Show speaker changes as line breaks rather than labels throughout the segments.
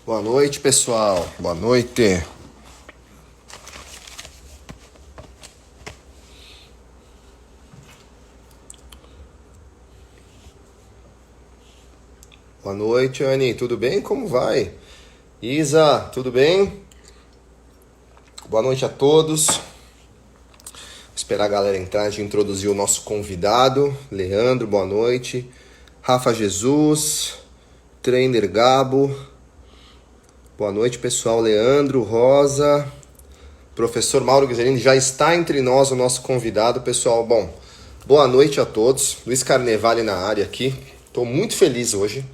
Boa noite, pessoal. Boa noite. Boa noite, Anny. Tudo bem? Como vai? Isa, tudo bem? Boa noite a todos. Vou esperar a galera entrar de introduzir o nosso convidado. Leandro, boa noite. Rafa Jesus, Trainer Gabo. Boa noite, pessoal. Leandro, Rosa. Professor Mauro Ghiserini já está entre nós, o nosso convidado, pessoal. Bom, boa noite a todos. Luiz Carnevale na área aqui. Estou muito feliz hoje,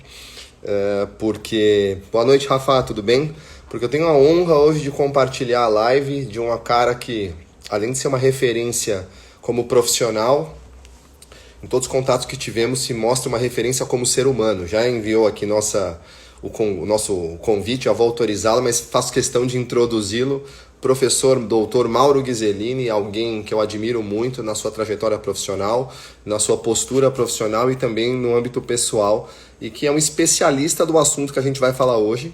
porque... Boa noite, Rafa, tudo bem? Porque eu tenho a honra hoje de compartilhar a live de uma cara que, além de ser uma referência como profissional, em todos os contatos que tivemos, se mostra uma referência como ser humano. Já enviou aqui o nosso convite, eu vou autorizá-lo, mas faço questão de introduzi-lo. Professor Dr. Mauro Ghiserini, alguém que eu admiro muito na sua trajetória profissional, na sua postura profissional e também no âmbito pessoal, e que é um especialista do assunto que a gente vai falar hoje,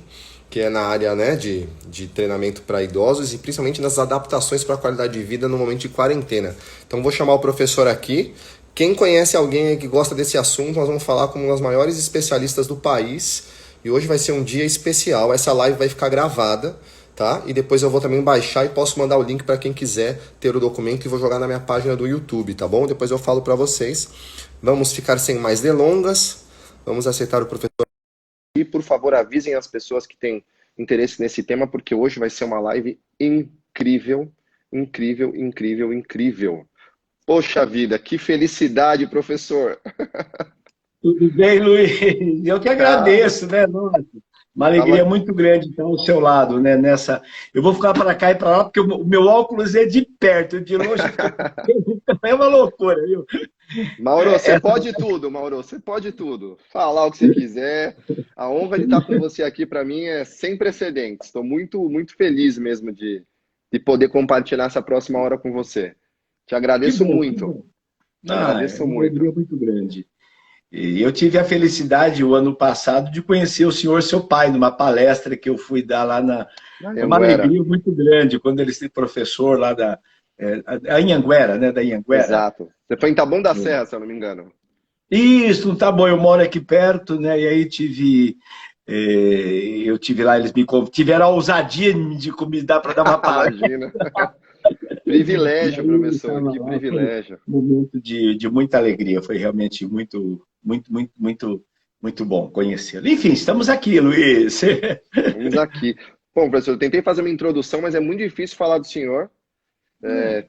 que é na área, né, de treinamento para idosos e principalmente nas adaptações para a qualidade de vida no momento de quarentena. Então vou chamar o professor aqui. Quem conhece alguém que gosta desse assunto, nós vamos falar com uma das maiores especialistas do país. E hoje vai ser um dia especial. Essa live vai ficar gravada, tá? E depois eu vou também baixar e posso mandar o link para quem quiser ter o documento e vou jogar na minha página do YouTube, tá bom? Depois eu falo para vocês. Vamos ficar sem mais delongas. Vamos aceitar o professor. E por favor avisem as pessoas que têm interesse nesse tema, porque hoje vai ser uma live incrível, incrível, incrível, incrível. Poxa vida, que felicidade, professor.
Tudo bem, Luiz? Eu que
Cara,
agradeço, né? Nossa, uma alegria
tava...
muito grande estar ao seu lado, né? Eu vou ficar para cá e para lá, porque o meu óculos é de perto, de longe fica pequeno, então é uma loucura, viu?
Mauro, você pode tudo, Mauro, você pode tudo. Falar o que você quiser. A honra de estar com você aqui para mim é sem precedentes. Estou muito, muito feliz mesmo de poder compartilhar essa próxima hora com você. Te
Que
agradeço
bom, que
muito.
bom.
Te
É
agradeço
uma
muito.
alegria muito grande. E eu tive a felicidade, o ano passado, de conhecer o senhor, seu pai, numa palestra que eu fui dar lá na...
Na
Foi uma
Anhanguera.
alegria muito grande, quando ele se professor lá a Anhanguera, né? Da Anhanguera.
Exato. Você foi em Taboão da Serra, se eu não me engano.
Isso, tá bom, eu moro aqui perto, né? E aí eu tive lá, tiveram a ousadia de me dar para dar uma palestra.
Imagina.
E
Privilégio,
aí ele
professor,
estava
que
lá, foi
privilégio.
um momento de muita alegria, foi realmente muito, muito, muito, muito, muito bom conhecê-lo. Enfim, estamos aqui, Luiz.
Estamos aqui. Bom, professor, eu tentei fazer uma introdução, mas é muito difícil falar do senhor,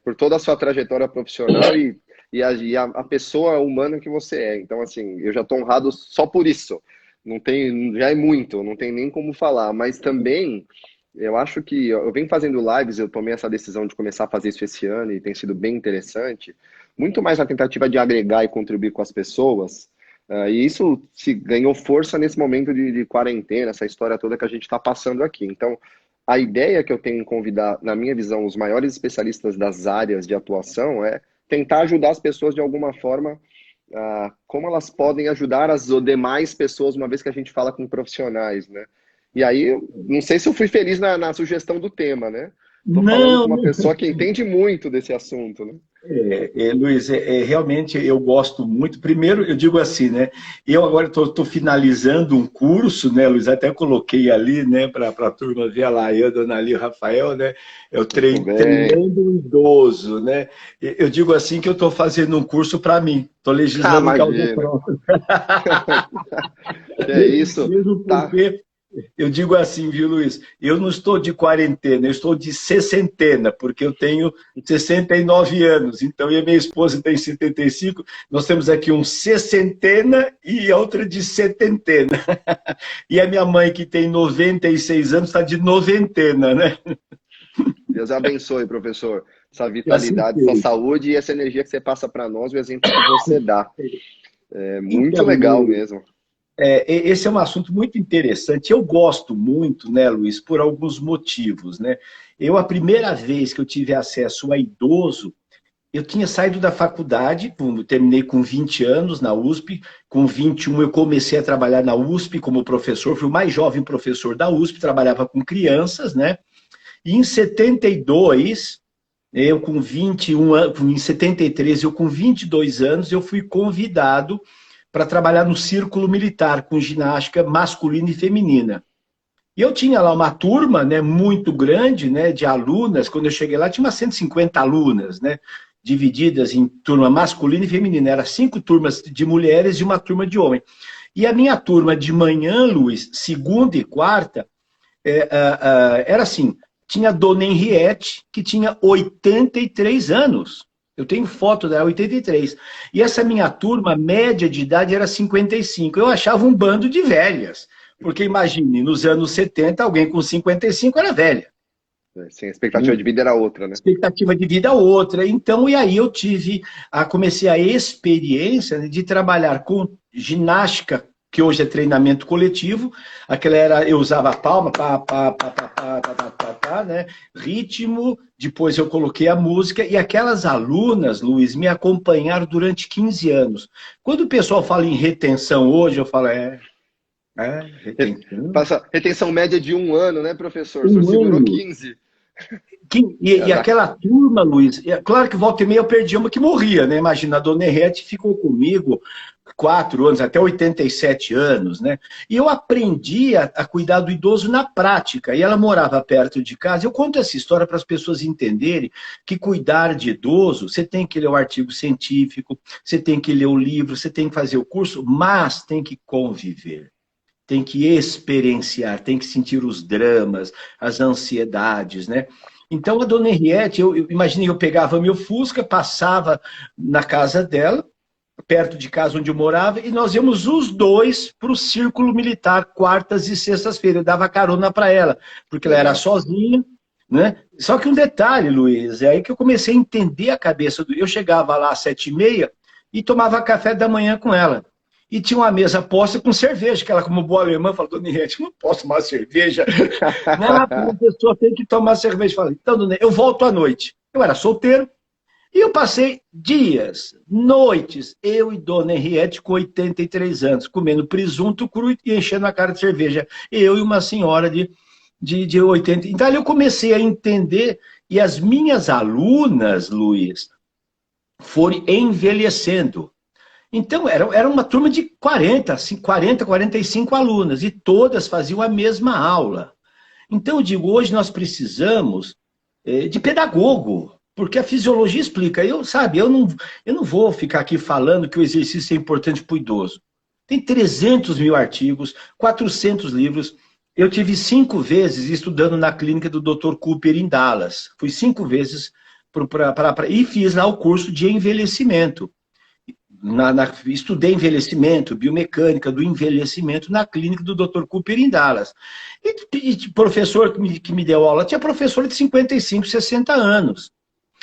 por toda a sua trajetória profissional e a pessoa humana que você é. Então, assim, eu já estou honrado só por isso. Não tem, já é muito, não tem nem como falar. Mas também, eu acho que eu venho fazendo lives, eu tomei essa decisão de começar a fazer isso esse ano e tem sido bem interessante. Muito mais na tentativa de agregar e contribuir com as pessoas. E isso se ganhou força nesse momento de quarentena, essa história toda que a gente está passando aqui. Então, a ideia que eu tenho em convidar, na minha visão, os maiores especialistas das áreas de atuação é tentar ajudar as pessoas de alguma forma, como elas podem ajudar as demais pessoas, uma vez que a gente fala com profissionais, né? E aí, eu não sei se eu fui feliz na sugestão do tema, né? Estou falando com
Não,
uma pessoa que entende muito desse assunto, né?
Luiz, realmente eu gosto muito. Primeiro, eu digo assim, né? Eu agora estou finalizando um curso, né, Luiz? Até coloquei ali, né, para a turma ver lá, eu, Dona Ali, o Rafael, né? Eu
Muito bem.
treinando um idoso, né? Eu digo assim que eu estou fazendo um curso para mim, estou
Ah,
legislando causa
imagina.
própria.
Que é isso?
Mesmo
Tá.
porque eu digo assim, viu, Luiz? Eu não estou de quarentena, eu estou de sessentena, porque eu tenho 69 anos. Então, e a minha esposa tem 75. Nós temos aqui um sessentena e outra de setentena. E a minha mãe, que tem 96 anos, está de noventena, né?
Deus abençoe, professor, essa
E assim
vitalidade, essa
foi.
saúde e essa energia que você passa para nós, o exemplo que você dá. É muito
Então,
legal
Luiz,
mesmo.
esse é um assunto muito interessante. Eu gosto muito, né, Luiz, por alguns motivos, né? A primeira vez que eu tive acesso a idoso, eu tinha saído da faculdade, terminei com 20 anos na USP, com 21 eu comecei a trabalhar na USP como professor, fui o mais jovem professor da USP, trabalhava com crianças, né? E em 72, eu com 21 anos, em 73, eu com 22 anos, eu fui convidado para trabalhar no círculo militar, com ginástica masculina e feminina. E eu tinha lá uma turma, né, muito grande, né, de alunas. Quando eu cheguei lá, tinha umas 150 alunas, né, divididas em turma masculina e feminina. Eram 5 turmas de mulheres e uma turma de homens. E a minha turma de manhã, Luiz, segunda e quarta, era assim, tinha a Dona Henriette, que tinha 83 anos. Eu tenho foto dela, 83. E essa minha turma, a média de idade era 55. Eu achava um bando de velhas. Porque imagine, nos anos 70, alguém com 55 era velha.
Sim, a expectativa de vida era outra, né?
Expectativa de vida outra. Então, e aí eu comecei a experiência, né, de trabalhar com ginástica, que hoje é treinamento coletivo. Aquela era, eu usava a palma, né, ritmo, depois eu coloquei a música, e aquelas alunas, Luiz, me acompanharam durante 15 anos. Quando o pessoal fala em retenção hoje, eu falo, retenção.
Passa retenção média de 1 ano, né, professor? O senhor segurou 15.
E aquela turma, Luiz, claro que volta e meia eu perdi uma que morria, né? Imagina, a Dona Henriette ficou comigo 4 anos, até 87 anos, né? E eu aprendi a cuidar do idoso na prática, e ela morava perto de casa. Eu conto essa história para as pessoas entenderem que cuidar de idoso, você tem que ler o artigo científico, você tem que ler o livro, você tem que fazer o curso, mas tem que conviver. Tem que experienciar, tem que sentir os dramas, as ansiedades, né? Então, a Dona Henriette, eu imaginei, eu pegava meu Fusca, passava na casa dela, perto de casa onde eu morava, e nós íamos os dois para o círculo militar, quartas e sextas-feiras. Eu dava carona para ela, porque ela era sozinha, né? Só que um detalhe, Luiz, é aí que eu comecei a entender a cabeça do... Eu chegava lá às 7h30 e tomava café da manhã com ela. E tinha uma mesa posta com cerveja, que ela, como boa alemã, falou, Dona Henriette, não posso tomar cerveja. Não, a pessoa tem que tomar cerveja. Eu falei, então, Dona, eu volto à noite. Eu era solteiro, e eu passei dias, noites, eu e Dona Henriette, com 83 anos, comendo presunto cru e enchendo a cara de cerveja. Eu e uma senhora de 80. Então, ali eu comecei a entender, e as minhas alunas, Luiz, foram envelhecendo. Então, era uma turma de 40, 45 alunas, e todas faziam a mesma aula. Então, eu digo, hoje nós precisamos de pedagogo, porque a fisiologia explica. Eu não vou ficar aqui falando que o exercício é importante para o idoso. Tem 300 mil artigos, 400 livros. Eu tive 5 vezes estudando na clínica do Dr. Cooper em Dallas. Fui 5 vezes e fiz lá o curso de envelhecimento. Estudei envelhecimento, biomecânica do envelhecimento na clínica do Dr. Cooper em Dallas. E professor que me deu aula, tinha professor de 55, 60 anos,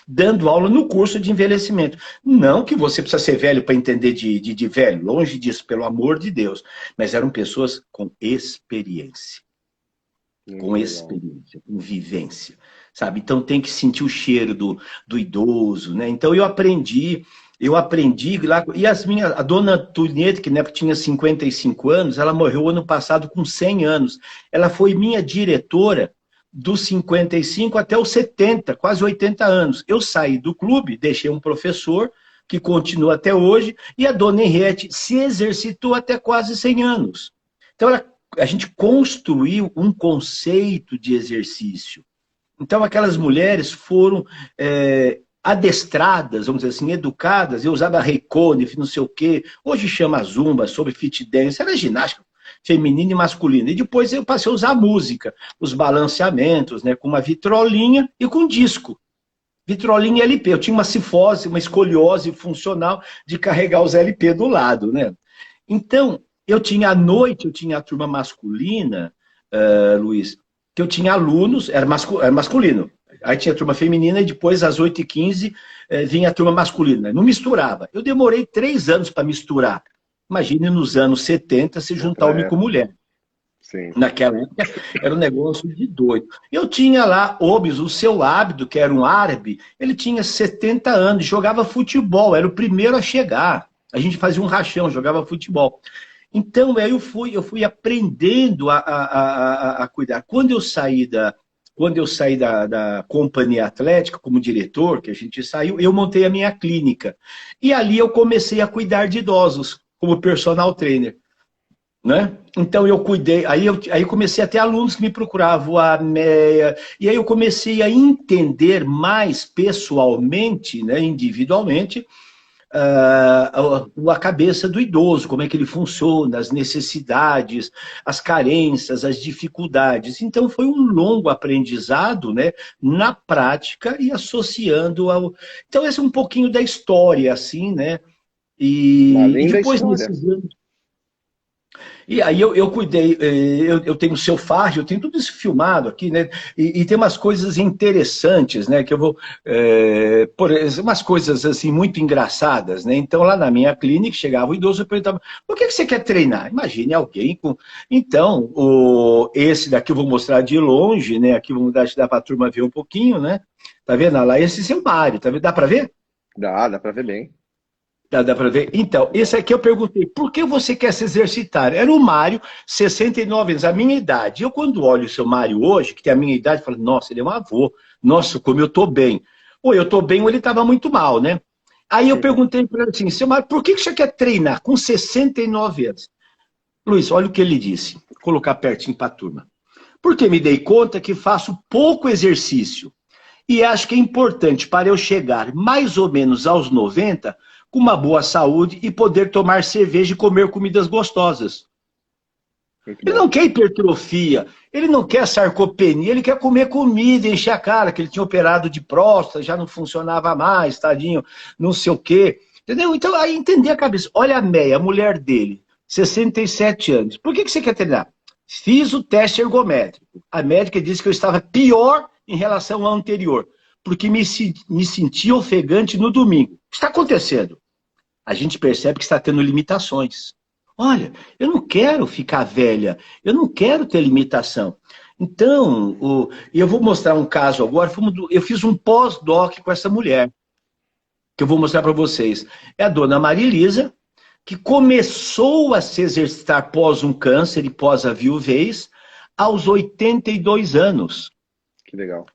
dando aula no curso de envelhecimento. Não que você precisa ser velho para entender de velho, longe disso, pelo amor de Deus. Mas eram pessoas com experiência. Com experiência, com vivência. Sabe? Então tem que sentir o cheiro do idoso, né? Então eu aprendi lá, e a dona Antonieta, que na época tinha 55 anos, ela morreu ano passado com 100 anos. Ela foi minha diretora dos 55 até os 70, quase 80 anos. Eu saí do clube, deixei um professor, que continua até hoje, e a dona Henriette se exercitou até quase 100 anos. Então a gente construiu um conceito de exercício. Então aquelas mulheres foram... adestradas, vamos dizer assim, educadas. Eu usava Reconif, não sei o quê. Hoje chama Zumba, sobre fit dance. Era ginástica feminina e masculina. E depois eu passei a usar música, os balanceamentos, né, com uma vitrolinha e com disco. Vitrolinha e LP. Eu tinha uma cifose, uma escoliose funcional de carregar os LP do lado, né? Então, à noite, eu tinha a turma masculina, Luiz, que eu tinha alunos, era masculino. Aí tinha a turma feminina e depois, às 8h15, vinha a turma masculina. Não misturava. Eu demorei 3 anos para misturar. Imagine nos anos 70 se juntar homem com mulher.
Sim.
Naquela época era um negócio de doido. Eu tinha lá o seu Ábido, que era um árabe, ele tinha 70 anos, jogava futebol, era o primeiro a chegar. A gente fazia um rachão, jogava futebol. Então, aí eu fui aprendendo a cuidar. Quando eu saí da Companhia Atlética como diretor, que a gente saiu, eu montei a minha clínica. E ali eu comecei a cuidar de idosos, como personal trainer. Né? Então eu cuidei, aí comecei a ter alunos que me procuravam, a Meia, e aí eu comecei a entender mais pessoalmente, né, individualmente, a cabeça do idoso, como é que ele funciona, as necessidades, as carências, as dificuldades. Então foi um longo aprendizado, né, na prática e associando ao... Então esse é um pouquinho da história, assim, né?
Uma
E
linda
depois,
história.
nesses anos... E aí eu cuidei, eu tenho o seu Farge, eu tenho tudo isso filmado aqui, né? E tem umas coisas interessantes, né? Que eu vou, por exemplo, umas coisas assim muito engraçadas, né? Então lá na minha clínica chegava o idoso e perguntava: por que você quer treinar? Imagine alguém com. Então, esse daqui eu vou mostrar de longe, né? Aqui vamos dar para a turma ver um pouquinho, né? Tá vendo? Lá esse é o Mário, tá vendo? Dá para ver?
Dá para ver bem.
Dá para ver? Então, esse aqui eu perguntei, por que você quer se exercitar? Era o Mário, 69 anos, a minha idade. Eu, quando olho o seu Mário hoje, que tem a minha idade, falo, nossa, ele é um avô. Nossa, como eu tô bem. Ou eu tô bem, ou ele estava muito mal, né? Aí eu perguntei para ele assim, seu Mário, por que você quer treinar com 69 anos? Luiz, olha o que ele disse. Vou colocar pertinho para a turma. Porque me dei conta que faço pouco exercício. E acho que é importante para eu chegar mais ou menos aos 90 com uma boa saúde e poder tomar cerveja e comer comidas gostosas. Ele não quer hipertrofia, ele não quer sarcopenia, ele quer comer comida, encher a cara, que ele tinha operado de próstata, já não funcionava mais, tadinho, não sei o quê. Entendeu? Então, aí entender a cabeça. Olha a Meia, a mulher dele, 67 anos. Por que você quer treinar? Fiz o teste ergométrico. A médica disse que eu estava pior em relação ao anterior, porque me senti ofegante no domingo. O que está acontecendo? A gente percebe que está tendo limitações. Olha, eu não quero ficar velha, eu não quero ter limitação. Então, eu vou mostrar um caso agora, eu fiz um pós-doc com essa mulher, que eu vou mostrar para vocês. É a dona Marilisa, que começou a se exercitar pós um câncer e pós a viuvez, aos 82 anos.
Que legal.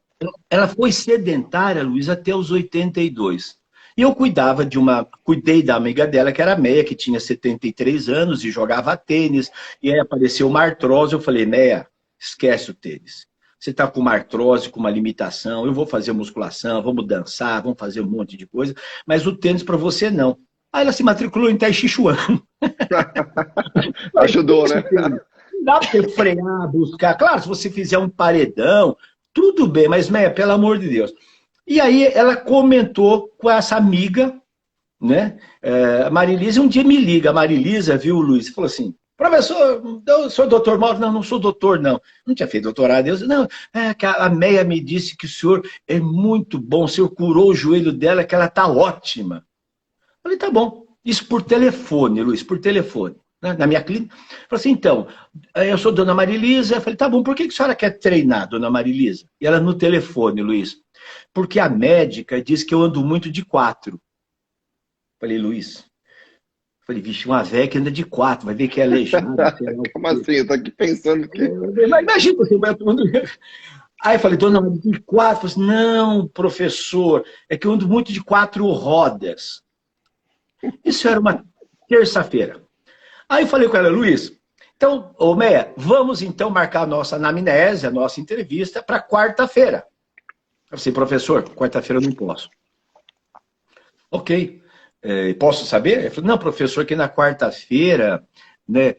Ela foi sedentária, Luiz, até os 82. E eu cuidei da amiga dela, que era a Meia, que tinha 73 anos e jogava tênis. E aí apareceu uma artrose, eu falei, Meia, esquece o tênis. Você está com uma artrose, com uma limitação, eu vou fazer musculação, vamos dançar, vamos fazer um monte de coisa, mas o tênis para você não. Aí ela se matriculou em Tai Chi Chuan.
Ajudou, né?
Dá para você frear, buscar. Claro, se você fizer um paredão, tudo bem, mas, Meia, pelo amor de Deus. E aí ela comentou com essa amiga, né? A Marilisa um dia me liga, a Marilisa, viu, Luiz? Falou assim, professor, eu sou doutor Mauro? Não, não sou doutor, não. Não tinha feito doutorado. Eu disse, não, que a Meia me disse que o senhor é muito bom, o senhor curou o joelho dela, que ela está ótima. Eu falei, tá bom. Isso por telefone, Luiz, por telefone. Né? Na minha clínica. Falei assim, então, eu sou dona Marilisa. Eu falei, tá bom, por que a senhora quer treinar, dona Marilisa? E ela no telefone, Luiz. Porque a médica diz que eu ando muito de 4. Falei, Luiz. Falei, vixe, uma velha que anda de 4, vai ver que é aleijada.
Como assim? Eu tô aqui pensando que...
Mas imagina, você vai todo mundo... Aí eu falei, dona, de 4? Falei, não, professor, é que eu ando muito de 4 rodas. Isso era uma terça-feira. Aí eu falei com ela, Luiz, então, ô Meia, vamos então marcar a nossa anamnese, a nossa entrevista para quarta-feira. Eu falei, professor, quarta-feira eu não posso. Ok. Posso saber? Ele falou, não, professor, que na quarta-feira, né,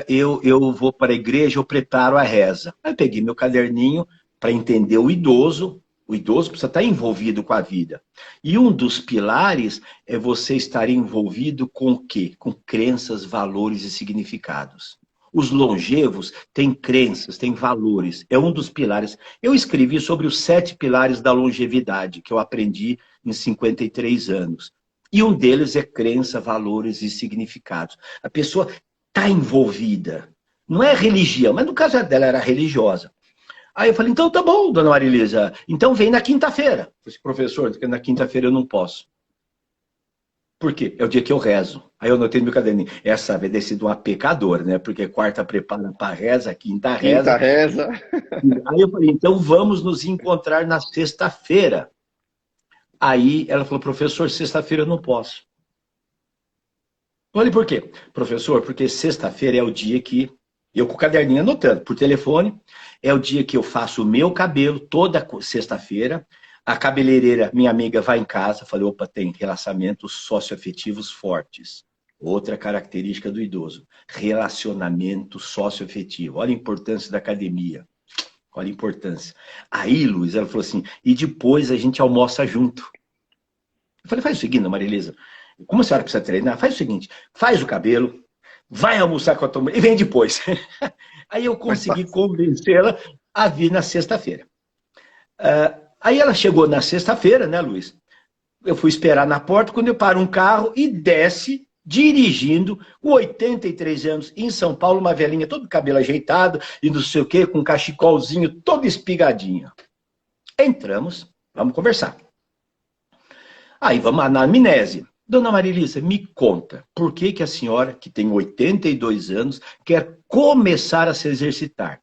eu vou para a igreja, eu preparo a reza. Aí eu peguei meu caderninho para entender o idoso precisa estar envolvido com a vida. E um dos pilares é você estar envolvido com o quê? Com crenças, valores e significados. Os longevos têm crenças, têm valores. É um dos pilares. Eu escrevi sobre os 7 pilares da longevidade, que eu aprendi em 53 anos. E um deles é crença, valores e significados. A pessoa está envolvida. Não é religião, mas no caso dela era religiosa. Aí eu falei, então tá bom, dona Marilisa, então vem na quinta-feira. Eu falei, professor, na quinta-feira eu não posso. Por quê? É o dia que eu rezo. Aí eu anotei no meu caderninho. Essa vai ter sido uma pecadora, né? Porque quarta prepara para reza, quinta reza.
Quinta reza.
Aí eu falei, então vamos nos encontrar na sexta-feira. Aí ela falou, professor, sexta-feira eu não posso. Eu falei, por quê? Professor, porque sexta-feira é o dia que, eu com o caderninho anotando, por telefone, é o dia que eu faço o meu cabelo toda sexta-feira. A cabeleireira, minha amiga, vai em casa. Falei, opa, tem relacionamentos socioafetivos fortes. Outra característica do idoso. Relacionamento socioafetivo. Olha a importância da academia. Olha a importância. Aí, Luiz, ela falou assim, e depois a gente almoça junto. Eu falei, faz o seguinte, Marilisa, como a senhora precisa treinar, faz o seguinte, faz o cabelo, vai almoçar com a tua mãe e vem depois. Aí eu consegui convencê-la a vir na sexta-feira. Aí ela chegou na sexta-feira, né, Luiz? Eu fui esperar na porta, quando eu paro um carro e desce, dirigindo, com 83 anos, em São Paulo, uma velhinha, todo cabelo ajeitado, e não sei o quê, com um cachecolzinho, todo espigadinho. Entramos, vamos conversar. Aí vamos na anamnese. Dona Marilisa, me conta, por que que a senhora, que tem 82 anos, quer começar a se exercitar?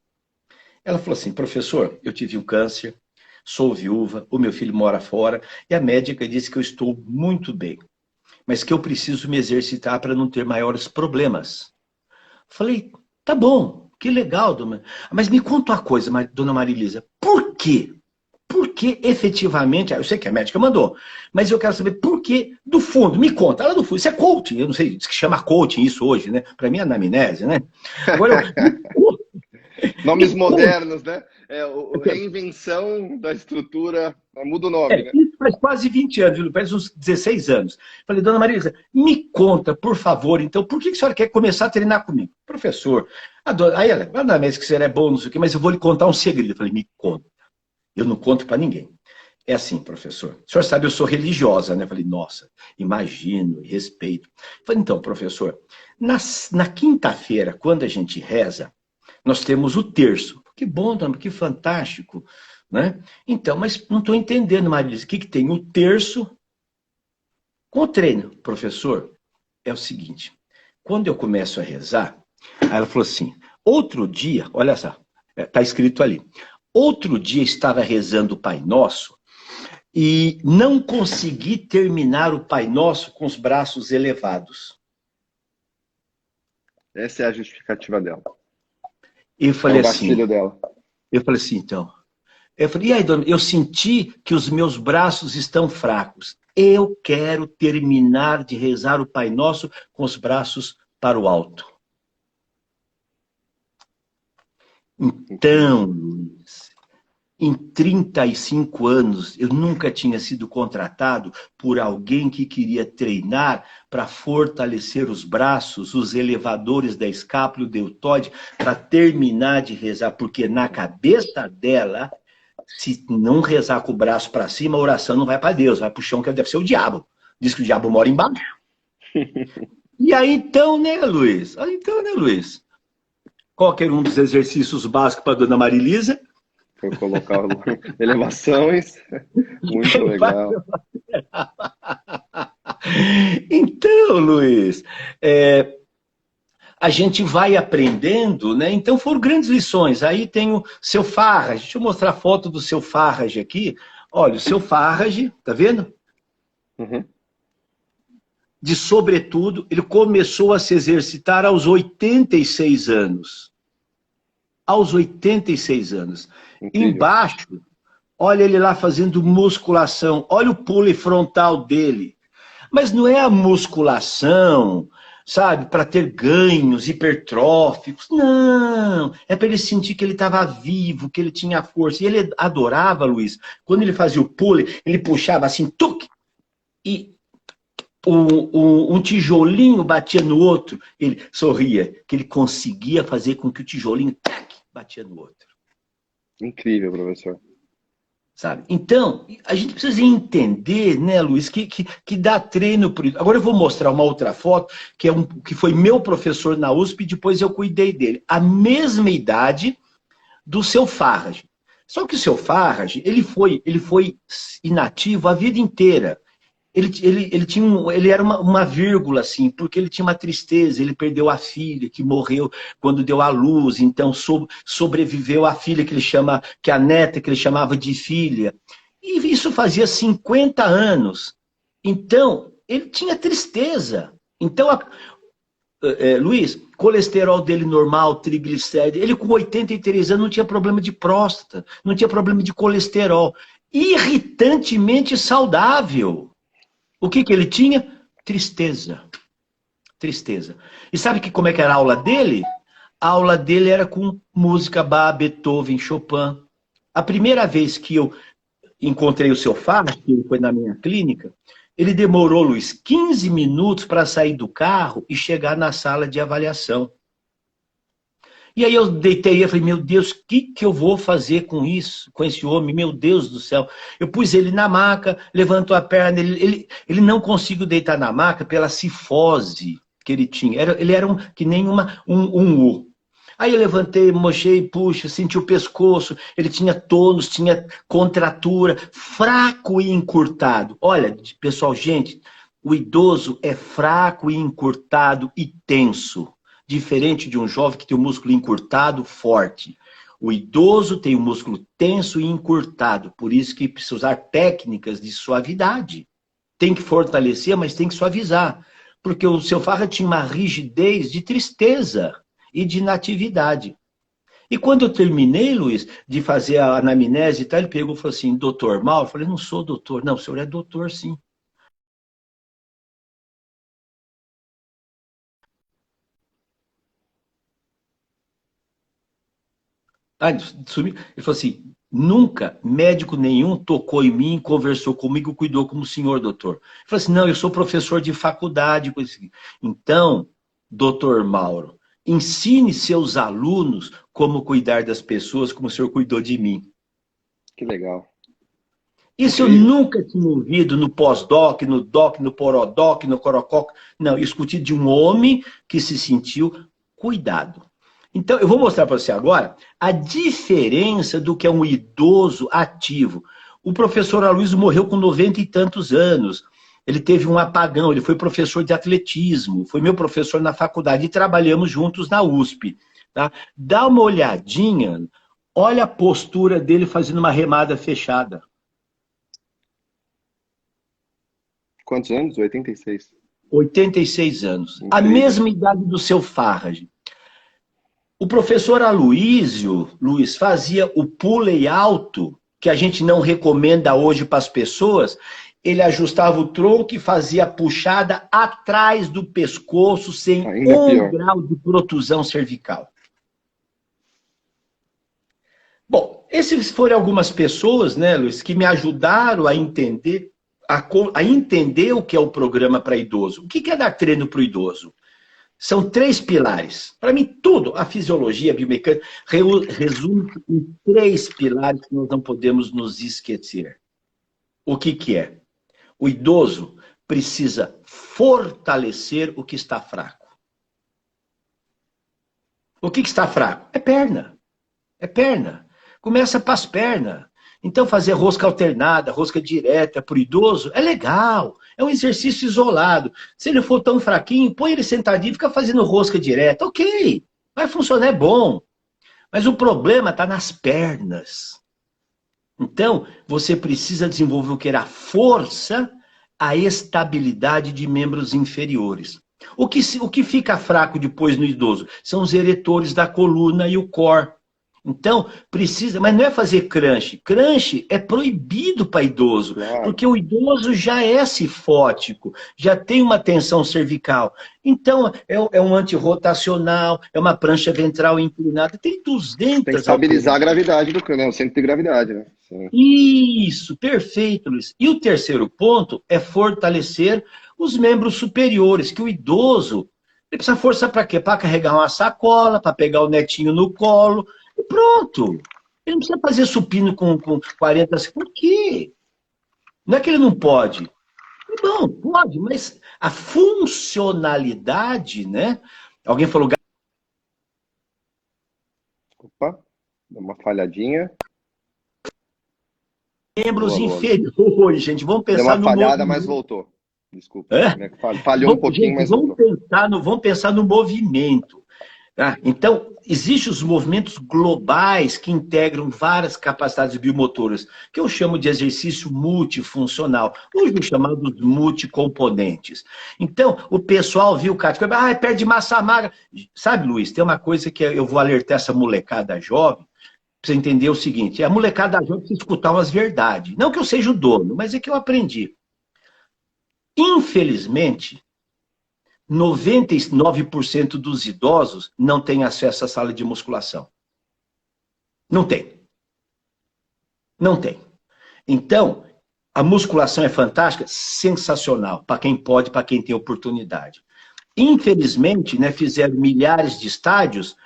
Ela falou assim, professor, eu tive um câncer, sou viúva, o meu filho mora fora, e a médica disse que eu estou muito bem, mas que eu preciso me exercitar para não ter maiores problemas. Falei, tá bom, que legal, dona. Mas me conta uma coisa, dona Marilisa, por quê? Por que efetivamente, eu sei que a médica mandou, mas eu quero saber por que do fundo, me conta, ela do fundo, isso é coaching, eu não sei, diz que chama coaching isso hoje, né? Para mim é anamnese, né? Agora,
Nomes modernos, né? Reinvenção da estrutura, muda o nome, né?
Isso faz quase 20 anos, faz uns 16 anos. Falei, dona Marisa, me conta, por favor, então, por que a senhora quer começar a treinar comigo? Professor, aí ela, não, mas que a senhora é bom, não sei o quê, mas eu vou lhe contar um segredo. Eu falei, me conta. Eu não conto para ninguém. É assim, professor. O senhor sabe, eu sou religiosa, né? Eu falei, nossa, imagino, respeito. Eu falei, então, professor, na quinta-feira, quando a gente reza, nós temos o terço. Que bom, dona, que fantástico. Né? Então, mas não estou entendendo, Marilisa, o que tem o terço com o treino? Professor, é o seguinte, quando eu começo a rezar, aí ela falou assim, outro dia, olha só, está escrito ali, outro dia estava rezando o Pai Nosso e não consegui terminar o Pai Nosso com os braços elevados.
Essa é a justificativa dela.
Eu falei
dela.
Eu falei assim, então. Eu falei, e aí, dona, eu senti que os meus braços estão fracos. Eu quero terminar de rezar o Pai Nosso com os braços para o alto. Então, Luiz, em 35 anos, eu nunca tinha sido contratado por alguém que queria treinar para fortalecer os braços, os elevadores da escápula e o deltoide, para terminar de rezar, porque na cabeça dela, se não rezar com o braço para cima, a oração não vai para Deus, vai para o chão, que deve ser o diabo. Diz que o diabo mora embaixo. E aí então, né, Luiz? Qualquer um dos exercícios básicos para a dona Marilisa.
Vou colocar elevações. Muito legal.
Então, Luiz, a gente vai aprendendo, né? Então foram grandes lições. Aí tem o seu Farage. Deixa eu mostrar a foto do seu Farage aqui. Olha, o seu Farage, tá vendo?
Uhum.
De sobretudo, ele começou a se exercitar aos 86 anos. Aos 86 anos.
Incrível.
Embaixo, olha ele lá fazendo musculação. Olha o pule frontal dele. Mas não é a musculação, sabe, para ter ganhos hipertróficos. Não, é para ele sentir que ele estava vivo, que ele tinha força. E ele adorava, Luiz, quando ele fazia o pule, ele puxava assim, tuc, e um tijolinho batia no outro. Ele sorria, que ele conseguia fazer com que o tijolinho tac, batia no outro.
Incrível, professor.
sabe? Então, a gente precisa entender, né, Luiz, que dá treino por isso. Agora eu vou mostrar uma outra foto, que foi meu professor na USP, e depois eu cuidei dele. A mesma idade do seu Farrag. Só que o seu Farrag, ele foi inativo a vida inteira. Ele era uma vírgula, assim, porque ele tinha uma tristeza, ele perdeu a filha, que morreu quando deu à luz, então sobreviveu a filha que a neta, que ele chamava de filha. E isso fazia 50 anos. Então, ele tinha tristeza. Então, Luiz, colesterol dele normal, triglicérides, ele com 83 anos não tinha problema de próstata, não tinha problema de colesterol. Irritantemente saudável. O que ele tinha? Tristeza. Tristeza. E sabe como é que era a aula dele? A aula dele era com música Bach, Beethoven, Chopin. A primeira vez que eu encontrei o seu Farrag, que ele foi na minha clínica, ele demorou, Luiz, 15 minutos para sair do carro e chegar na sala de avaliação. E aí eu deitei e falei, meu Deus, o que eu vou fazer com isso, com esse homem? Meu Deus do céu. Eu pus ele na maca, levantou a perna, ele não conseguiu deitar na maca pela cifose que ele tinha. Ele era que nem um U. Aí eu levantei, mochei, puxa, senti o pescoço, ele tinha tônus, tinha contratura, fraco e encurtado. Olha, pessoal, gente, o idoso é fraco e encurtado e tenso. Diferente de um jovem que tem o músculo encurtado, forte. O idoso tem o músculo tenso e encurtado. Por isso que precisa usar técnicas de suavidade. Tem que fortalecer, mas tem que suavizar. Porque o seu Farrag tinha uma rigidez de tristeza e de inatividade. E quando eu terminei, Luiz, de fazer a anamnese e tal, ele pegou e falou assim, doutor Mauro? Eu falei, não sou doutor. Não, o senhor é doutor, sim. Ah, sumiu. Ele falou assim, nunca médico nenhum tocou em mim, conversou comigo, cuidou como senhor, doutor. Ele falou assim, não, eu sou professor de faculdade. Coisa assim. Então, doutor Mauro, ensine seus alunos como cuidar das pessoas, como o senhor cuidou de mim.
Que legal.
Isso eu nunca tinha ouvido no pós-doc, no doc, no porodoc, no corococ. Não, eu escutei de um homem que se sentiu cuidado. Então, eu vou mostrar para você agora a diferença do que é um idoso ativo. O professor Aloysio morreu com 90 e tantos anos. Ele teve um apagão, ele foi professor de atletismo, foi meu professor na faculdade e trabalhamos juntos na USP. Tá? Dá uma olhadinha, olha a postura dele fazendo uma remada fechada.
Quantos anos? 86.
86 anos.
Incrível.
A mesma idade do seu Farrag. O professor Aloysio, Luiz, fazia o pulley alto, que a gente não recomenda hoje para as pessoas. Ele ajustava o tronco e fazia a puxada atrás do pescoço, sem
Ainda pior.
grau de protusão cervical. Bom, essas foram algumas pessoas, né, Luiz, que me ajudaram a entender, a entender o que é o programa para idoso. O que é dar treino para o idoso? São 3 pilares. Para mim, tudo, a fisiologia, a biomecânica, resume em 3 pilares que nós não podemos nos esquecer. O que é? O idoso precisa fortalecer o que está fraco. O que está fraco? É perna. É perna. Começa para as pernas. Então, fazer rosca alternada, rosca direta para o idoso é legal. É um exercício isolado. Se ele for tão fraquinho, põe ele sentadinho e fica fazendo rosca direta. Ok, vai funcionar, é bom. Mas o problema está nas pernas. Então, você precisa desenvolver o que era a força, a estabilidade de membros inferiores. O que fica fraco depois no idoso? São os eretores da coluna e o core. Então, precisa, mas não é fazer crunch. Crunch é proibido para idoso,
Claro.
porque o idoso já é cifótico, já tem uma tensão cervical. Então, é um antirrotacional, é uma prancha ventral inclinada, tem 200...
Tem que estabilizar a gravidade do crânio, o centro de gravidade, né? Sim.
Isso, perfeito, Luiz. E o terceiro ponto é fortalecer os membros superiores, que o idoso, ele precisa força para quê? Para carregar uma sacola, para pegar o netinho no colo, e pronto. Ele não precisa fazer supino com 40 segundos. Por quê? Não é que ele não pode. Não, pode, mas a funcionalidade, né? Alguém falou
Opa, deu uma falhadinha.
membros
Boa, boa.
inferiores, gente. Vamos
Deu
pensar
uma
no
falhada,
movimento.
mas voltou. Desculpa.
É?
Falhou um pouquinho,
Gente,
mas voltou.
vamos pensar no movimento. Tá? Então, existem os movimentos globais que integram várias capacidades biomotoras, que eu chamo de exercício multifuncional, hoje chamados multicomponentes. Então, o pessoal viu o Cátia, perde massa magra. Sabe, Luiz, tem uma coisa que eu vou alertar essa molecada jovem, para você entender o seguinte, a molecada jovem precisa escutar umas verdades. Não que eu seja o dono, mas é que eu aprendi. Infelizmente, 99% dos idosos não têm acesso à sala de musculação. Não tem. Não tem. Então, a musculação é fantástica, sensacional, para quem pode, para quem tem oportunidade. Infelizmente, né, fizeram milhares de estádios,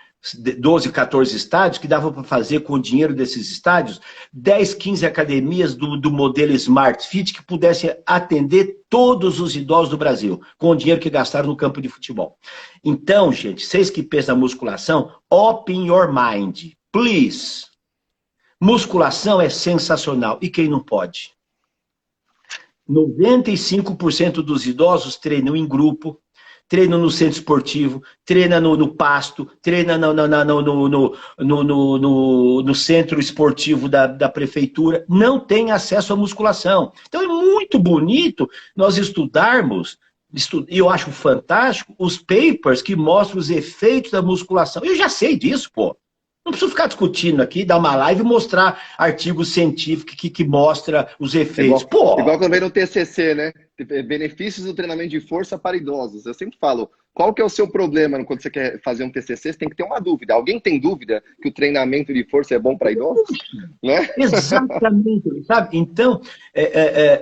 12, 14 estádios, que dava para fazer com o dinheiro desses estádios, 10, 15 academias do modelo Smart Fit que pudessem atender todos os idosos do Brasil, com o dinheiro que gastaram no campo de futebol. Então, gente, vocês que pensam na musculação, open your mind, please. Musculação é sensacional. E quem não pode? 95% dos idosos treinam em grupo, treina no centro esportivo, treina no pasto, treina no centro esportivo da prefeitura, não tem acesso à musculação. Então é muito bonito nós estudarmos, e eu acho fantástico, os papers que mostram os efeitos da musculação. Eu já sei disso, pô. Não preciso ficar discutindo aqui, dar uma live e mostrar artigos científicos que mostra os efeitos.
Igual quando vem no TCC, né? Benefícios do treinamento de força para idosos. Eu sempre falo, qual que é o seu problema quando você quer fazer um TCC? Você tem que ter uma dúvida. Alguém tem dúvida que o treinamento de força é bom para idosos? Né?
Exatamente, sabe? Então,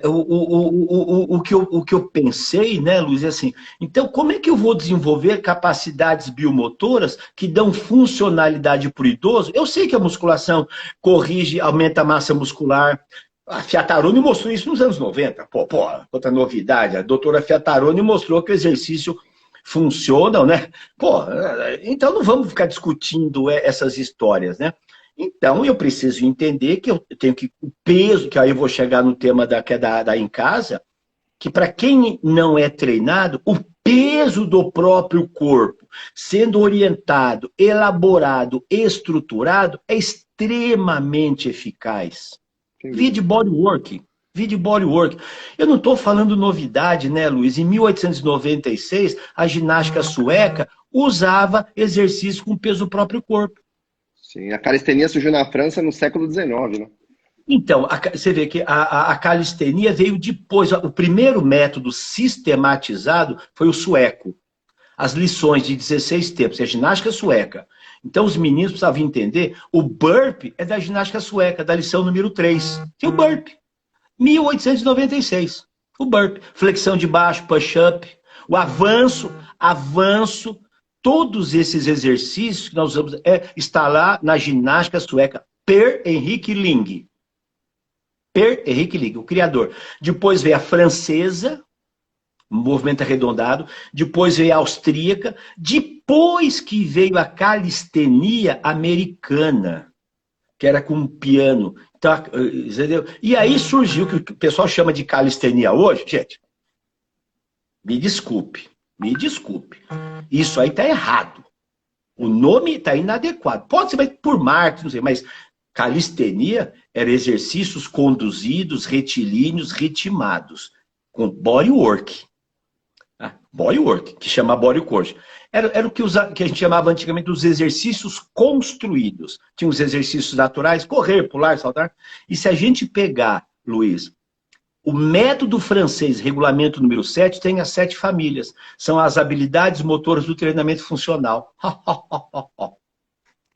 o que eu pensei, né, Luiz, é assim, então como é que eu vou desenvolver capacidades biomotoras que dão funcionalidade para o idoso? Eu sei que a musculação corrige, aumenta a massa muscular. A Fiatarone mostrou isso nos anos 90. Outra novidade. A doutora Fiatarone mostrou que o exercício funciona, né? Então não vamos ficar discutindo essas histórias, né? Então eu preciso entender que eu tenho que o peso, que aí eu vou chegar no tema que é da em casa, que para quem não é treinado, o peso do próprio corpo, sendo orientado, elaborado, estruturado, é extremamente eficaz. Vide bodywork. Eu não estou falando novidade, né, Luiz? Em 1896, a ginástica sueca usava exercício com peso do próprio corpo.
Sim, a calistenia surgiu na França no século XIX, né?
Então, você vê que a calistenia veio depois. O primeiro método sistematizado foi o sueco. As lições de 16 tempos, é a ginástica sueca. Então, os meninos precisavam entender, o burpee é da ginástica sueca, da lição número 3. Tem o burpee. 1896. O burpee. Flexão de baixo, push-up, o avanço, todos esses exercícios que nós usamos está lá na ginástica sueca, Per Henrik Ling. Per Henrik Ling, o criador. Depois veio a francesa, movimento arredondado, depois veio a austríaca, depois que veio a calistenia americana, que era com piano. Então, entendeu? E aí surgiu o que o pessoal chama de calistenia hoje, gente. Me desculpe. Isso aí está errado. O nome está inadequado. Pode ser por marketing, não sei, mas calistenia era exercícios conduzidos, retilíneos, ritmados, com bodywork. Bodywork, que chama bodywork. Era o que a gente chamava antigamente dos exercícios construídos. Tinha os exercícios naturais, correr, pular, saltar. E se a gente pegar, Luiz, o método francês, regulamento número 7, tem as 7 famílias. São as habilidades motoras do treinamento funcional.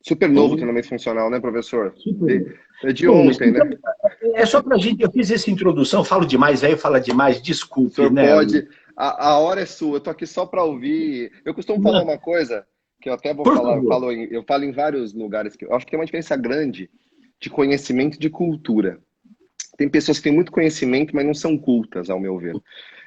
Super novo o treinamento funcional, né, professor?
Super.
É de ontem, né?
É só pra gente, eu fiz essa introdução, falo demais, velho, fala demais, desculpe,
o senhor
né?
Pode, a hora é sua, eu tô aqui só para ouvir. Eu costumo falar uma coisa, que eu até vou falar, eu falo em vários lugares, que eu acho que tem uma diferença grande de conhecimento e de cultura. Tem pessoas que têm muito conhecimento, mas não são cultas, ao meu ver.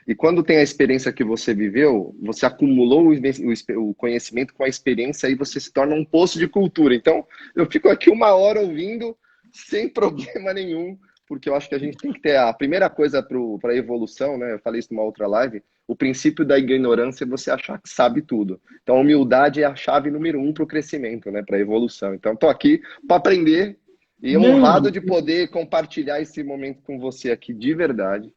E quando tem a experiência que você viveu, você acumulou o conhecimento com a experiência e você se torna um poço de cultura. Então, eu fico aqui 1 hora ouvindo, sem problema nenhum, porque eu acho que a gente tem que ter a primeira coisa para a evolução, né? Eu falei isso numa outra live, o princípio da ignorância é você achar que sabe tudo. Então, a humildade é a chave número 1 para o crescimento, né? Para a evolução. Então, estou aqui para aprender e honrado de poder compartilhar esse momento com você aqui, de verdade.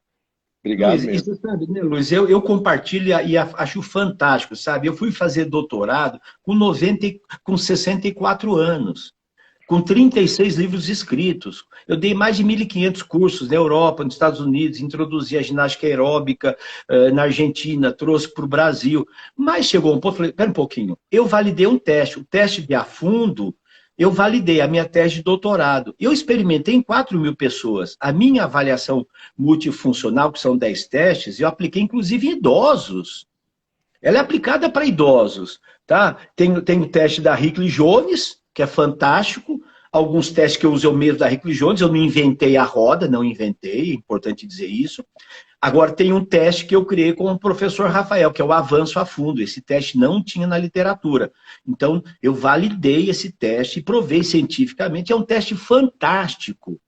Obrigado
Luiz,
mesmo.
e você sabe, né, Luiz, eu compartilho e acho fantástico, sabe? Eu fui fazer doutorado com 64 anos, com 36 livros escritos. Eu dei mais de 1.500 cursos na Europa, nos Estados Unidos, introduzi a ginástica aeróbica na Argentina, trouxe para o Brasil. Mas chegou um ponto, falei, pera um pouquinho, eu validei um teste, o teste de a fundo. Eu validei a minha tese de doutorado. Eu experimentei em 4.000 pessoas. A minha avaliação multifuncional, que são 10 testes, eu apliquei inclusive em idosos. Ela é aplicada para idosos. Tá? Tem o teste da Hickley Jones, que é fantástico. Alguns testes que eu uso eu mesmo da Hickley Jones. Eu não inventei a roda, não inventei, é importante dizer isso. Agora tem um teste que eu criei com o professor Rafael, que é o avanço a fundo. Esse teste não tinha na literatura. Então, eu validei esse teste e provei cientificamente. É um teste fantástico.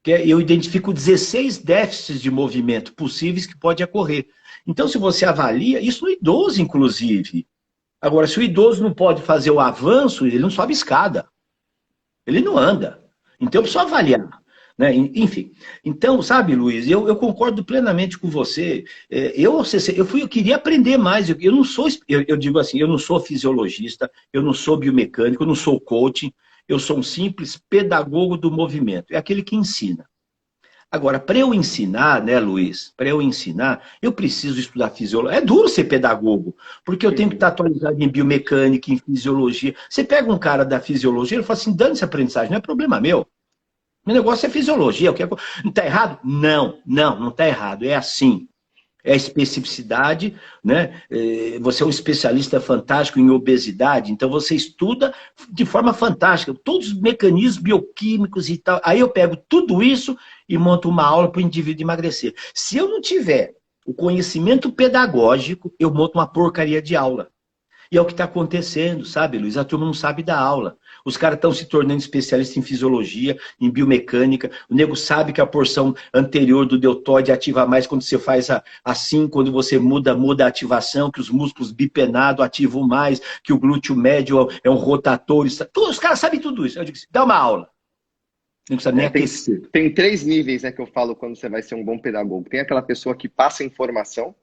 Eu identifico 16 déficits de movimento possíveis que pode ocorrer. Então, se você avalia, isso no idoso, inclusive. Agora, se o idoso não pode fazer o avanço, ele não sobe escada. Ele não anda. Então, eu preciso avaliar. Né? Enfim, então, sabe, Luiz, eu concordo plenamente com você. Eu queria aprender mais. Eu não sou, eu digo assim, eu não sou fisiologista, eu não sou biomecânico, eu não sou coaching, eu sou um simples pedagogo do movimento. É aquele que ensina. Agora, para eu ensinar, né, Luiz, para eu ensinar, eu preciso estudar fisiologia. É duro ser pedagogo, porque eu tenho que estar atualizado em biomecânica, em fisiologia. Você pega um cara da fisiologia, ele fala assim, dane-se a aprendizagem, não é problema meu. Meu negócio é fisiologia. Não está errado? Não está errado. É assim. É a especificidade, né? Você é um especialista fantástico em obesidade, então você estuda de forma fantástica todos os mecanismos bioquímicos e tal. Aí eu pego tudo isso e monto uma aula para o indivíduo emagrecer. Se eu não tiver o conhecimento pedagógico, eu monto uma porcaria de aula. E é o que está acontecendo, sabe, Luiz? A turma não sabe dar aula. Os caras estão se tornando especialistas em fisiologia, em biomecânica. O nego sabe que a porção anterior do deltoide ativa mais quando você faz assim, quando você muda a ativação, que os músculos bipenados ativam mais, que o glúteo médio é um rotator. Os caras sabem tudo isso. Eu digo assim, dá uma aula. Não precisa nem aquecer.
Tem 3 níveis, né, que eu falo quando você vai ser um bom pedagogo. Tem aquela pessoa que passa informação,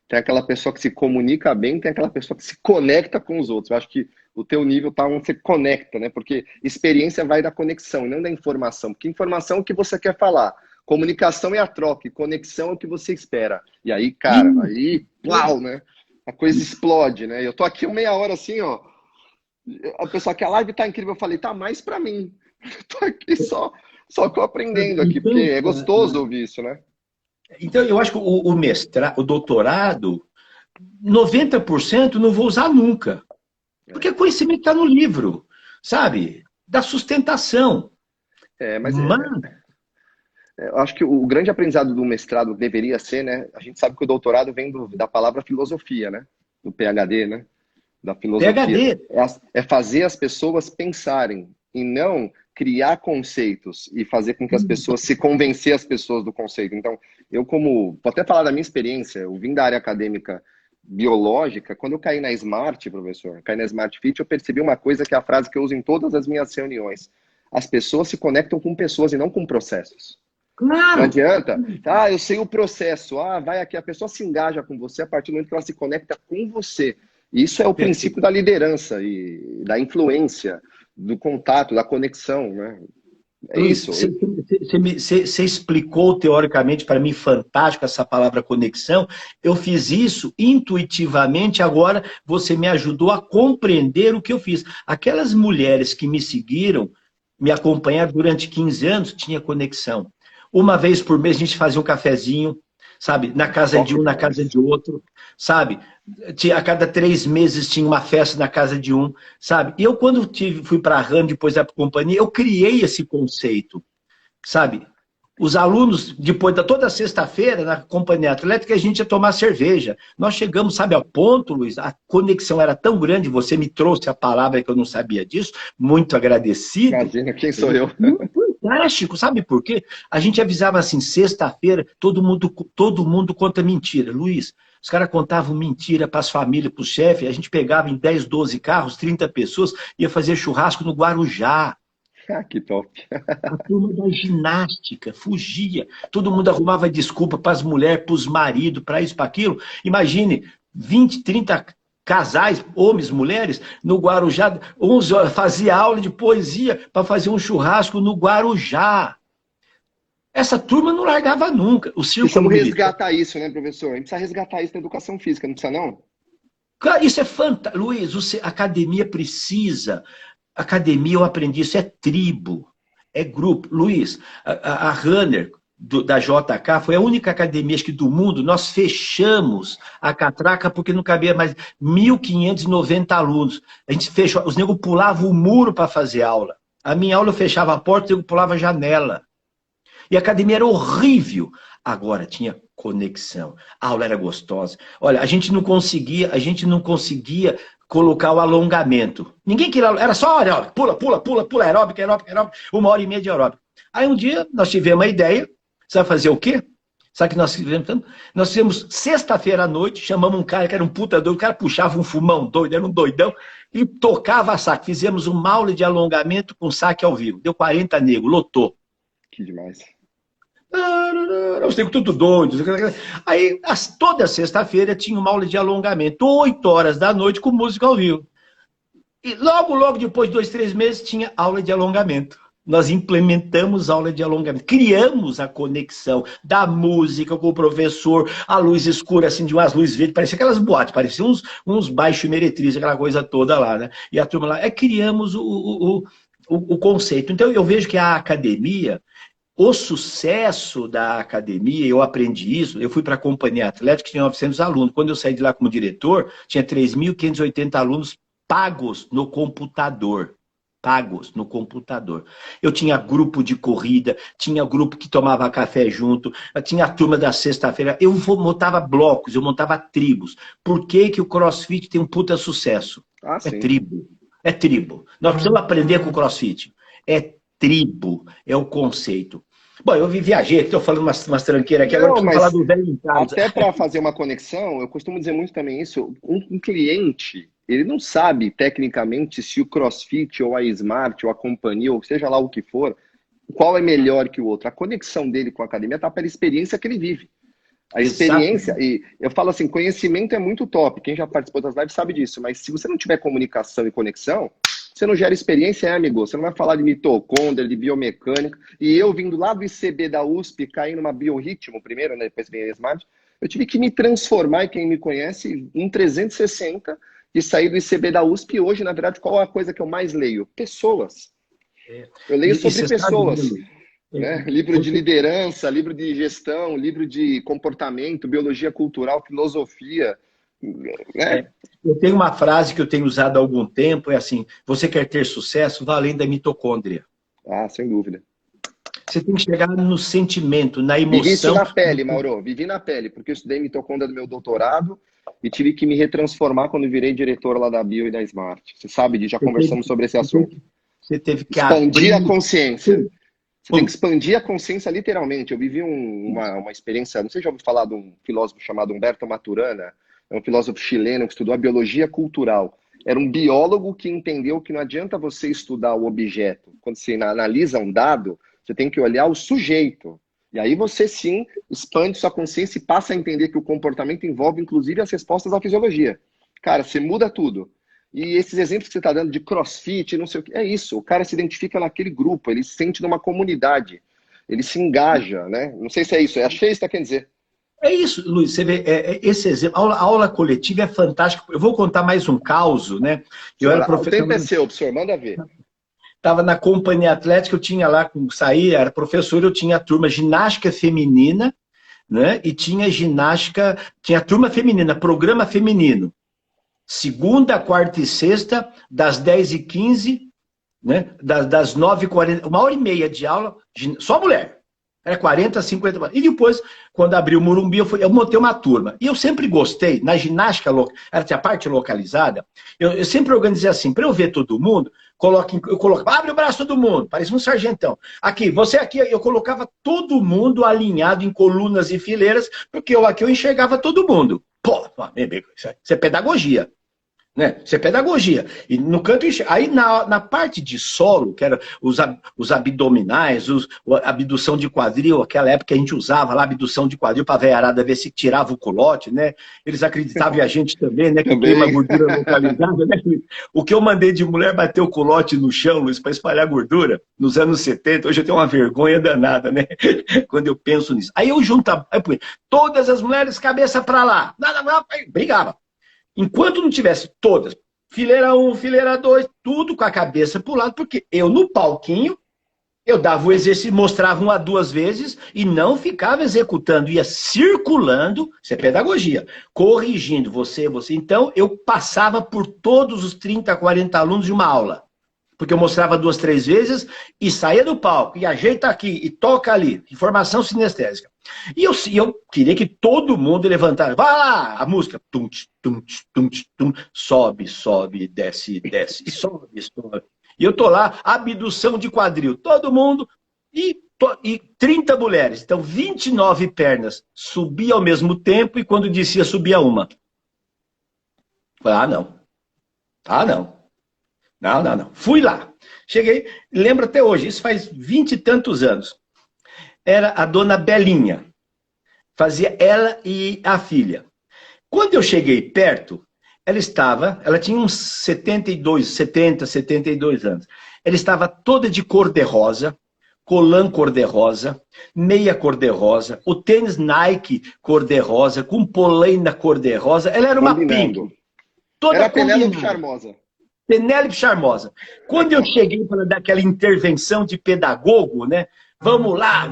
tem aquela pessoa que se comunica bem, tem aquela pessoa que se conecta com os outros. Eu acho que o teu nível tá onde você conecta, né? Porque experiência vai da conexão, não da informação. Porque informação é o que você quer falar. Comunicação é a troca, e conexão é o que você espera. E aí, cara, uau, né? A coisa explode, né? Eu tô aqui 1/2 hora assim, ó. A pessoa que a live tá incrível, eu falei, tá mais pra mim. Eu tô aqui só tô aprendendo aqui, porque é gostoso ouvir isso, né?
Então, eu acho que o doutorado, 90% não vou usar nunca. Porque o conhecimento está no livro, sabe? Da sustentação.
Eu acho que o grande aprendizado do mestrado deveria ser, né? A gente sabe que o doutorado vem da palavra filosofia, né? Do PhD, né? Da filosofia.
PhD.
É fazer as pessoas pensarem e não criar conceitos e fazer com que as pessoas convencer as pessoas do conceito. Então, vou até falar da minha experiência, eu vim da área acadêmica biológica, quando eu caí na Smart, professor, caí na Smart Fit, eu percebi uma coisa que é a frase que eu uso em todas as minhas reuniões. As pessoas se conectam com pessoas e não com processos.
Claro.
Não adianta. Eu sei o processo. Vai aqui. A pessoa se engaja com você a partir do momento que ela se conecta com você. Isso é o princípio da liderança e da influência, do contato, da conexão, né? É isso.
Você explicou teoricamente para mim, fantástico, essa palavra conexão. Eu fiz isso intuitivamente, agora você me ajudou a compreender o que eu fiz. Aquelas mulheres que me seguiram, me acompanharam durante 15 anos, tinha conexão. Uma vez por mês a gente fazia um cafezinho, sabe? Na casa de um, na casa de outro, sabe? A cada 3 meses tinha uma festa na casa de um, sabe? E eu, quando fui para a RAM, depois da companhia, eu criei esse conceito, sabe? Os alunos, depois da toda sexta-feira, na companhia atlética, a gente ia tomar cerveja. Nós chegamos, sabe, ao ponto, Luiz, a conexão era tão grande, você me trouxe a palavra que eu não sabia disso, muito agradecido.
Imagina, quem sou eu?
Fantástico, sabe por quê? A gente avisava assim, sexta-feira, todo mundo conta mentira. Luiz, os caras contavam mentira para as famílias, para os chefes, a gente pegava em 10, 12 carros, 30 pessoas, ia fazer churrasco no Guarujá.
Ah, que top.
A turma da ginástica fugia. Todo mundo arrumava desculpa para as mulheres, para os maridos, para isso, para aquilo. Imagine, 20, 30 casais, homens, mulheres, no Guarujá. Uns faziam aula de poesia para fazer um churrasco no Guarujá. Essa turma não largava nunca. O círculo
Precisamos
militar.
resgatar isso, né, professor? A gente precisa resgatar isso na educação física, não precisa, não?
Claro, isso é fantástico. Luiz, a academia precisa. Academia, eu aprendi, isso é tribo, é grupo. Luiz, a Runner da JK foi a única academia acho que do mundo, nós fechamos a catraca porque não cabia mais 1.590 alunos. A gente fechou, os negros pulavam o muro para fazer aula. A minha aula eu fechava a porta, os negros pulavam a janela. E a academia era horrível. Agora tinha conexão, a aula era gostosa. Olha, a gente não conseguia colocar o alongamento. Ninguém queria, era só aeróbico, pula, aeróbico, 1h30 de aeróbico. Aí um dia nós tivemos a ideia, sabe fazer o quê? Sabe o que nós fizemos? Nós fizemos sexta-feira à noite, chamamos um cara que era um puta doido, o cara puxava um fumão doido, era um doidão, e tocava a saque. Fizemos uma aula de alongamento com saque ao vivo. Deu 40 negros, lotou.
Que demais.
Os negros tudo doidos. Aí, toda sexta-feira tinha uma aula de alongamento, 8 horas da noite, com música ao vivo. E logo depois de 2, 3 meses, tinha aula de alongamento. Nós implementamos aula de alongamento. Criamos a conexão da música com o professor, a luz escura, assim, de umas luzes verdes, parecia aquelas boates, pareciam uns baixos meretrizes, aquela coisa toda lá, né? E a turma lá, criamos o conceito. Então, eu vejo que a academia, o sucesso da academia, eu aprendi isso, eu fui para a companhia atlética, que tinha 900 alunos. Quando eu saí de lá como diretor, tinha 3.580 alunos pagos no computador. Eu tinha grupo de corrida, tinha grupo que tomava café junto, tinha a turma da sexta-feira. Eu montava blocos, eu montava tribos. Por que que o CrossFit tem um puta sucesso?
Sim.
É tribo. Nós precisamos aprender com o CrossFit. É tribo, é o conceito. Bom, eu viajei, estou falando umas tranqueiras aqui, agora preciso falar do velho em casa.
Até para fazer uma conexão, eu costumo dizer muito também isso, um cliente, ele não sabe tecnicamente se o CrossFit ou a Smart ou a companhia, ou seja lá o que for, qual é melhor que o outro. A conexão dele com a academia está pela experiência que ele vive. A experiência, e eu falo assim, conhecimento é muito top, quem já participou das lives sabe disso, mas se você não tiver comunicação e conexão, você não gera experiência, amigo? Você não vai falar de mitocôndria, de biomecânica. E eu, vindo lá do ICB da USP, caí numa biorritmo primeiro, né, depois vem a Smart, eu tive que me transformar, e quem me conhece, em 360, e sair do ICB da USP. E hoje, na verdade, qual é a coisa que eu mais leio? Pessoas. Eu leio sobre pessoas. Né? Livro de liderança, livro de gestão, livro de comportamento, biologia cultural, filosofia. Né?
Eu tenho uma frase que eu tenho usado há algum tempo, é assim, você quer ter sucesso, vá além da mitocôndria.
Sem dúvida.
Você tem que chegar no sentimento, na emoção.
Vivi isso na pele, Mauro. Vivi na pele, porque eu estudei mitocôndria do meu doutorado e tive que me retransformar quando virei diretor lá da Bio e da Smart. Você sabe disso, já conversamos sobre esse assunto.
Você teve que
expandir a consciência. Você tem que expandir a consciência literalmente. Eu vivi uma experiência, não sei se já ouviu falar de um filósofo chamado Humberto Maturana, é um filósofo chileno que estudou a biologia cultural. Era um biólogo que entendeu que não adianta você estudar o objeto. Quando você analisa um dado, você tem que olhar o sujeito. E aí você, sim, expande sua consciência e passa a entender que o comportamento envolve, inclusive, as respostas à fisiologia. Cara, você muda tudo. E esses exemplos que você está dando de crossfit, não sei o que, é isso. O cara se identifica naquele grupo, ele se sente numa comunidade, ele se engaja, né? Não sei se é isso, achei isso que você quer dizer.
É isso, Luiz, você vê, esse exemplo, a aula coletiva é fantástica. Eu vou contar mais um caso, né?
O tempo é seu, professor, manda ver.
Estava na companhia atlética, eu tinha lá, saí, era professor, eu tinha a turma ginástica feminina, né? E tinha ginástica, tinha turma feminina, programa feminino. Segunda, quarta e sexta, das 10h15, né? Das 9h40, 1h30 de aula, só mulher. Era 40, 50. E depois, quando abriu o Morumbi, eu montei uma turma. E eu sempre gostei, na ginástica, ela tinha parte localizada, eu sempre organizei assim, para eu ver todo mundo, eu colocava, abre o braço todo mundo, parecia um sargentão. Aqui, você aqui, eu colocava todo mundo alinhado em colunas e fileiras, porque aqui eu enxergava todo mundo. Pô, isso é pedagogia. Né? Isso é pedagogia. E no canto, aí na parte de solo, que era os abdominais, a abdução de quadril, aquela época que a gente usava lá, abdução de quadril para a veiarada ver se tirava o culote, né? Eles acreditavam, e a gente também, né? Que
Também.
queima gordura localizada, né? O que eu mandei de mulher bater o culote no chão, Luiz, para espalhar gordura, nos anos 70, hoje eu tenho uma vergonha danada, né? Quando eu penso nisso. Aí eu juntava, todas as mulheres, cabeça para lá, brigava. Enquanto não tivesse todas, fileira 1, fileira 2, tudo com a cabeça para o lado, porque eu no palquinho, eu dava o exercício, mostrava 1 a 2 vezes e não ficava executando, ia circulando, isso é pedagogia, corrigindo você. Então, eu passava por todos os 30, 40 alunos de uma aula. Porque eu mostrava 2, 3 vezes e saía do palco, e ajeita aqui, e toca ali. Informação sinestésica. E eu queria que todo mundo levantasse. Vai lá, a música. Tum, tum, tum, tum, sobe, sobe, desce, desce, sobe, sobe. E eu tô lá, abdução de quadril. Todo mundo, e 30 mulheres. Então, 29 pernas. Subia ao mesmo tempo, e quando descia, subia uma. Falei, ah, não. Ah, não. Não. Fui lá. Cheguei, lembro até hoje, isso faz 20 e tantos anos. Era a dona Belinha. Fazia ela e a filha. Quando eu cheguei perto, ela tinha uns 72 anos. Ela estava toda de cor-de-rosa, colã cor-de-rosa, meia cor-de-rosa, o tênis Nike cor-de-rosa, com polaina cor-de-rosa. Ela era uma
Combinando.
pink. Toda
Era a Penélope
combinada.
Charmosa.
Penélope Charmosa. Quando eu cheguei para dar aquela intervenção de pedagogo, né? Vamos lá.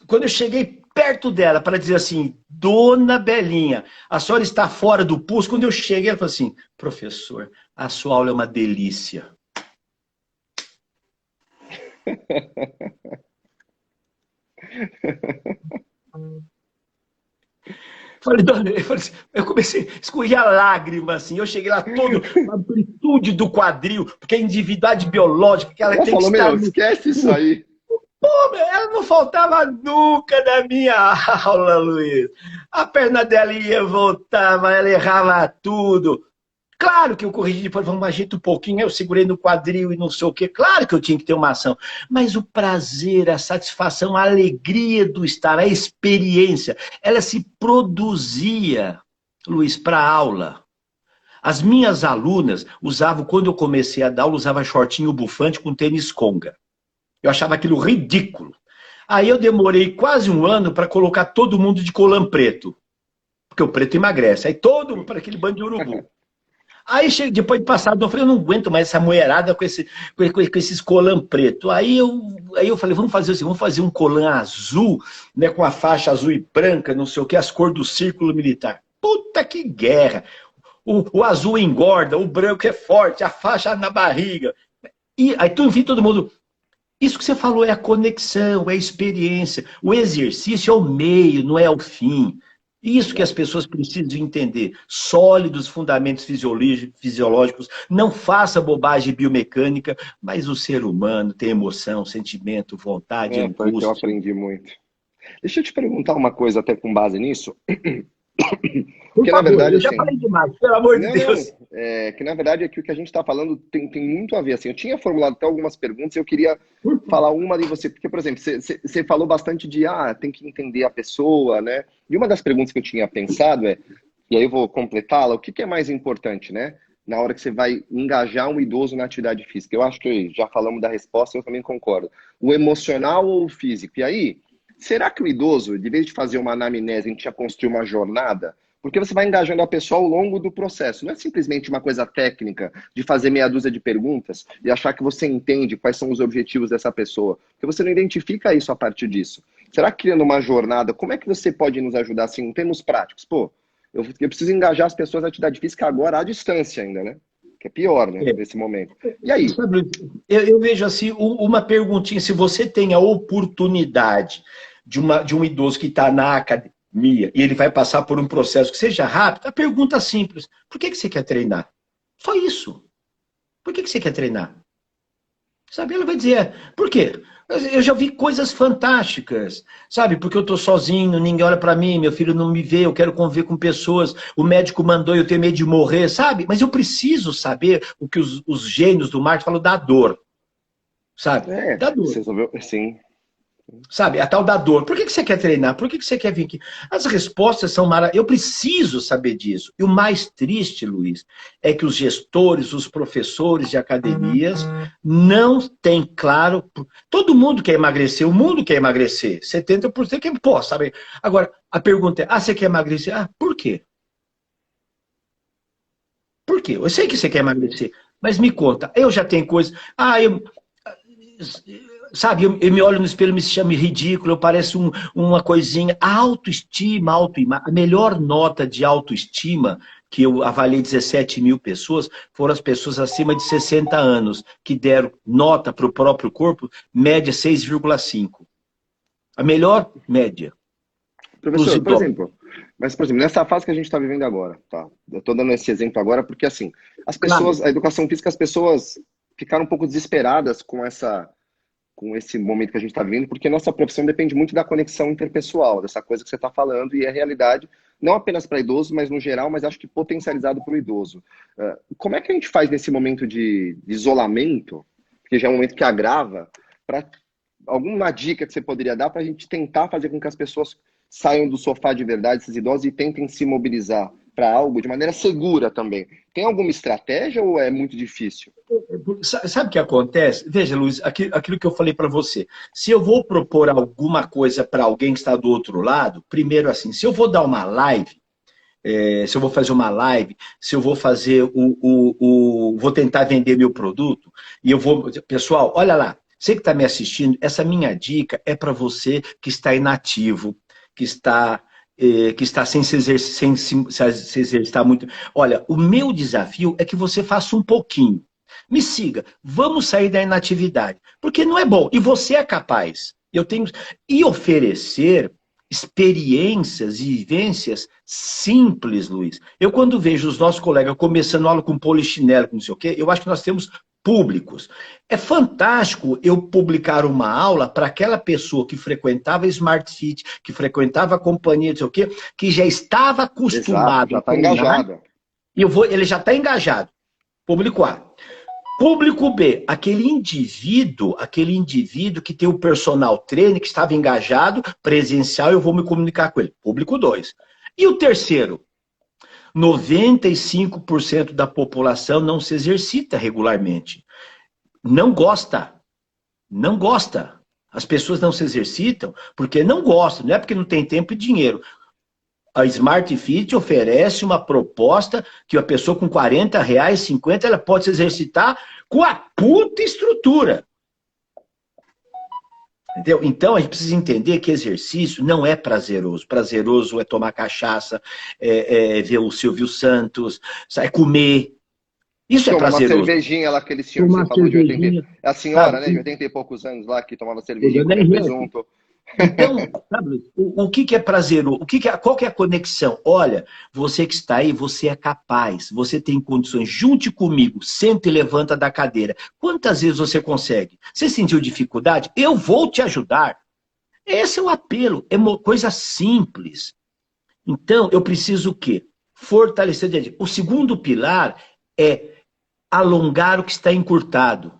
Quando eu cheguei perto dela para dizer assim, dona Belinha, a senhora está fora do pulso. Quando eu cheguei, ela falou assim, professor, a sua aula é uma delícia. Eu comecei a escorrer a lágrima, assim. Eu cheguei lá todo, a amplitude do quadril, porque a individualidade biológica, que ela tem que estar...
esquece isso aí.
Pô, ela não faltava nunca na minha aula, Luiz. A perna dela ia, voltava, ela errava tudo. Claro que eu corrigi depois, vamos ajeita um pouquinho, eu segurei no quadril e não sei o quê. Claro que eu tinha que ter uma ação. Mas o prazer, a satisfação, a alegria do estar, a experiência, ela se produzia, Luiz, para a aula. As minhas alunas usavam, quando eu comecei a dar aula, usava shortinho bufante com tênis conga. Eu achava aquilo ridículo. Aí eu demorei quase 1 ano para colocar todo mundo de colã preto. Porque o preto emagrece. Aí todo mundo para aquele bando de urubu. Aí, depois de passado, eu falei, eu não aguento mais essa mulherada com esses colã preto. Aí eu falei, vamos fazer assim, vamos fazer um colã azul, né, com a faixa azul e branca, não sei o que, as cores do círculo militar. Puta que guerra! O azul engorda, o branco é forte, a faixa na barriga. E aí, enfim, todo mundo... Isso que você falou é a conexão, é a experiência. O exercício é o meio, não é o fim. Isso que as pessoas precisam entender. Sólidos fundamentos fisiológicos. Não faça bobagem biomecânica, mas o ser humano tem emoção, sentimento, vontade,
Foi que eu
angústia.
aprendi muito. Deixa eu te perguntar uma coisa até com base nisso. Porque, na verdade,
eu já falei demais, pelo amor de Deus.
Que na verdade é que o que a gente está falando tem muito a ver. Assim, eu tinha formulado até algumas perguntas e eu queria falar uma de você. Porque, por exemplo, você falou bastante de tem que entender a pessoa, né? E uma das perguntas que eu tinha pensado e aí eu vou completá-la, o que é mais importante, né? Na hora que você vai engajar um idoso na atividade física. Eu acho que já falamos da resposta, eu também concordo. O emocional ou o físico? E aí, será que o idoso, de vez de fazer uma anamnese, a gente já construir uma jornada? Porque você vai engajando a pessoa ao longo do processo. Não é simplesmente uma coisa técnica de fazer meia dúzia de perguntas e achar que você entende quais são os objetivos dessa pessoa. Porque você não identifica isso a partir disso. Será que criando uma jornada, como é que você pode nos ajudar, assim, em termos práticos? Pô, eu preciso engajar as pessoas na atividade física agora, à distância ainda, né? Que é pior, né, nesse momento. E aí?
Sabe, eu vejo assim, uma perguntinha, se você tem a oportunidade de um idoso que está na academia e ele vai passar por um processo que seja rápido, a pergunta é simples, por que você quer treinar? Só isso. Por que você quer treinar? Sabe, ela vai dizer, por quê? Eu já vi coisas fantásticas, sabe? Porque eu estou sozinho, ninguém olha para mim, meu filho não me vê, eu quero conviver com pessoas, o médico mandou eu ter medo de morrer, sabe? Mas eu preciso saber o que os gênios do marketing falam da dor, sabe? Da dor.
Você resolveu, sim.
Sabe, a tal da dor. Por que você quer treinar? Por que você quer vir aqui? As respostas são maravilhosas. Eu preciso saber disso. E o mais triste, Luiz, é que os gestores, os professores de academias não têm claro. Todo mundo quer emagrecer, o mundo quer emagrecer. 70% quer, pô, sabe? Agora, a pergunta é, você quer emagrecer? Por quê? Por quê? Eu sei que você quer emagrecer, mas me conta, eu já tenho coisa. Sabe, eu me olho no espelho e me chamo ridículo, eu pareço uma coisinha. A autoestima, a melhor nota de autoestima, que eu avaliei 17 mil pessoas, foram as pessoas acima de 60 anos, que deram nota para o próprio corpo, média 6,5. A melhor média.
Professor, por exemplo, nessa fase que a gente está vivendo agora, tá? Eu estou dando esse exemplo agora porque, assim, as pessoas, a educação física, as pessoas ficaram um pouco desesperadas com esse momento que a gente está vivendo, porque nossa profissão depende muito da conexão interpessoal, dessa coisa que você está falando, e é realidade, não apenas para idoso, mas no geral, mas acho que potencializado para o idoso. Como é que a gente faz nesse momento de isolamento, que já é um momento que agrava, para alguma dica que você poderia dar para a gente tentar fazer com que as pessoas saiam do sofá de verdade, esses idosos, e tentem se mobilizar para algo de maneira segura também? Tem alguma estratégia ou é muito difícil?
Sabe o que acontece? Veja, Luiz, aquilo que eu falei para você. Se eu vou propor alguma coisa para alguém que está do outro lado, primeiro assim, se eu vou dar uma live, se eu vou fazer uma live, se eu vou fazer vou tentar vender meu produto, e eu vou... Pessoal, olha lá, você que está me assistindo, essa minha dica é para você que está inativo, que está sem se exercitar muito. Olha, o meu desafio é que você faça um pouquinho. Me siga, vamos sair da inatividade, porque não é bom, e você é capaz. E oferecer experiências e vivências simples, Luiz. Eu quando vejo os nossos colegas começando aula com polichinelo, com não sei o quê, eu acho que nós temos públicos. É fantástico eu publicar uma aula para aquela pessoa que frequentava Smart Fit, que frequentava a companhia, não sei o quê, que já estava acostumado.
Exato, já está engajado.
Ele já está engajado. Público A. Público B, aquele indivíduo que tem o personal trainer, que estava engajado, presencial, eu vou me comunicar com ele. Público 2. E o terceiro? 95% da população não se exercita regularmente. Não gosta. Não gosta. As pessoas não se exercitam porque não gostam, não é porque não tem tempo e dinheiro. A Smart Fit oferece uma proposta que a pessoa com R$40, 50, ela pode se exercitar com a puta estrutura. Entendeu? Então, a gente precisa entender que exercício não é prazeroso. Prazeroso é tomar cachaça, ver o Silvio Santos, é comer. Isso é prazeroso.
Uma cervejinha lá que eles tinham, que você falou de 80. A senhora, né, de 80 e poucos anos lá, que tomava cervejinha com presunto.
Então, sabe, o que é prazeroso? Qual que é a conexão? Olha, você que está aí, você é capaz, você tem condições, junte comigo, senta e levanta da cadeira. Quantas vezes você consegue? Você sentiu dificuldade? Eu vou te ajudar. Esse é o apelo, é uma coisa simples. Então, eu preciso o quê? Fortalecer. O segundo pilar é alongar o que está encurtado.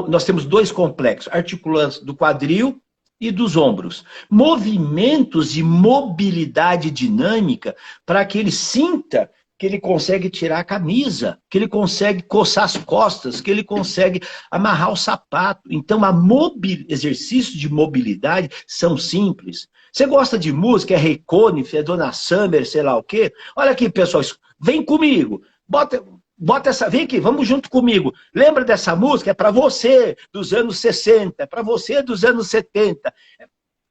Nós temos dois complexos, articulados do quadril e dos ombros. Movimentos de mobilidade dinâmica para que ele sinta que ele consegue tirar a camisa, que ele consegue coçar as costas, que ele consegue amarrar o sapato. Então, exercícios de mobilidade são simples. Você gosta de música, é Ray Conniff, é Donna Summer, sei lá o quê? Olha aqui, pessoal, vem comigo, vem aqui, vamos junto comigo. Lembra dessa música? É para você dos anos 60, é para você dos anos 70.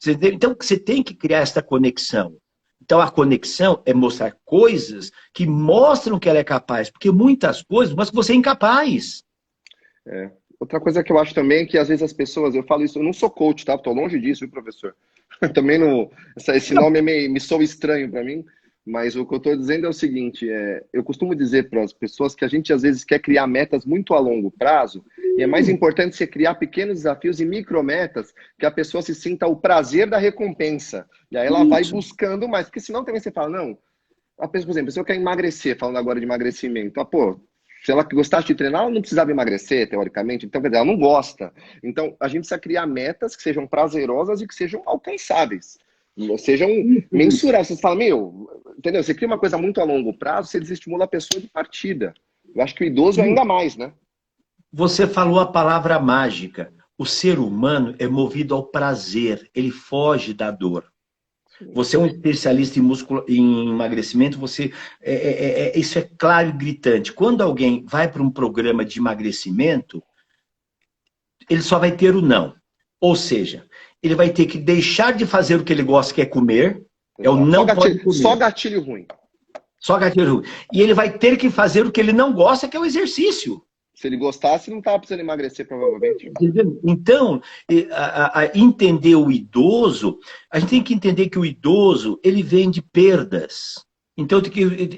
Então, você tem que criar essa conexão. Então, a conexão é mostrar coisas que mostram que ela é capaz, porque muitas coisas mostram que você é incapaz.
Outra coisa que eu acho também é que às vezes as pessoas, eu falo isso, eu não sou coach, tá? Estou longe disso, viu, professor? Também não, esse nome me soa estranho para mim, mas o que eu estou dizendo é o seguinte, eu costumo dizer para as pessoas que a gente às vezes quer criar metas muito a longo prazo, e é mais importante você criar pequenos desafios e micrometas, que a pessoa se sinta o prazer da recompensa, e aí ela vai buscando mais, porque senão também você fala, não, a pessoa, por exemplo, a pessoa quer emagrecer, falando agora de emagrecimento, pô, se ela gostasse de treinar, ela não precisava emagrecer, teoricamente. Então, quer dizer, ela não gosta. Então, a gente precisa criar metas que sejam prazerosas e que sejam alcançáveis. Sejam mensuráveis. Você fala, entendeu? Você cria uma coisa muito a longo prazo, você desestimula a pessoa de partida. Eu acho que o idoso ainda mais, né?
Você falou a palavra mágica. O ser humano é movido ao prazer. Ele foge da dor. Você é um especialista em emagrecimento, isso é claro e gritante. Quando alguém vai para um programa de emagrecimento, ele só vai ter o não. Ou seja, ele vai ter que deixar de fazer o que ele gosta, que é comer. É o não pode comer.
Só gatilho ruim.
Só gatilho ruim. E ele vai ter que fazer o que ele não gosta, que é o exercício.
Se ele gostasse, não estava precisando emagrecer, provavelmente.
Então, entender o idoso, a gente tem que entender que o idoso, ele vem de perdas. Então,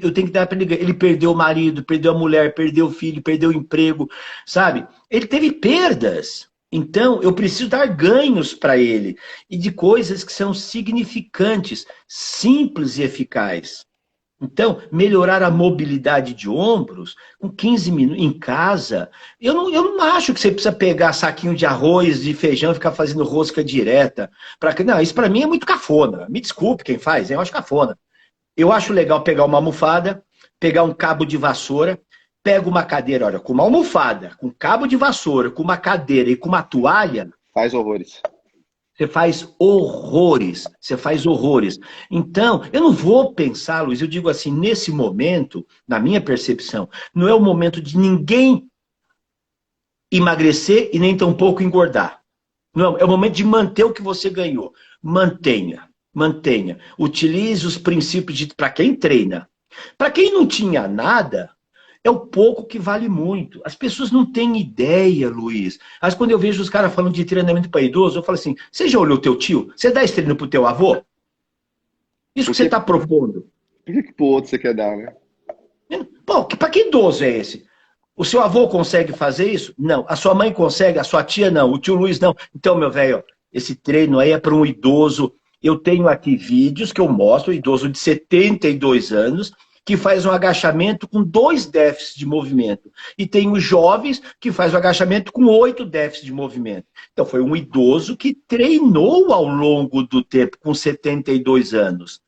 eu tenho que dar para ele. Ele perdeu o marido, perdeu a mulher, perdeu o filho, perdeu o emprego, sabe? Ele teve perdas. Então, eu preciso dar ganhos para ele. E de coisas que são significantes, simples e eficazes. Então, melhorar a mobilidade de ombros com 15 minutos em casa. Eu não acho que você precisa pegar saquinho de arroz, de feijão e ficar fazendo rosca direta. Não, isso para mim é muito cafona. Me desculpe quem faz, eu acho cafona. Eu acho legal pegar uma almofada, pegar um cabo de vassoura, pega uma cadeira, olha, com uma almofada, com cabo de vassoura, com uma cadeira e com uma toalha.
Faz horrores.
Você faz horrores, você faz horrores. Então, eu não vou pensar, Luiz, eu digo assim, nesse momento, na minha percepção, não é o momento de ninguém emagrecer e nem tampouco engordar. Não, é o momento de manter o que você ganhou. Mantenha, mantenha. Utilize os princípios para quem treina. Para quem não tinha nada, é o pouco que vale muito. As pessoas não têm ideia, Luiz. Mas quando eu vejo os caras falando de treinamento para idoso, eu falo assim, você já olhou o teu tio? Você dá esse treino pro teu avô? Isso que você está propondo.
Por que pro outro você quer dar, né?
Pô, para que idoso é esse? O seu avô consegue fazer isso? Não. A sua mãe consegue? A sua tia não? O tio Luiz não? Então, meu velho, esse treino aí é para um idoso. Eu tenho aqui vídeos que eu mostro, um idoso de 72 anos, que faz um agachamento com 2 déficits de movimento. E tem os jovens que faz o agachamento com 8 déficits de movimento. Então foi um idoso que treinou ao longo do tempo, com 72 anos.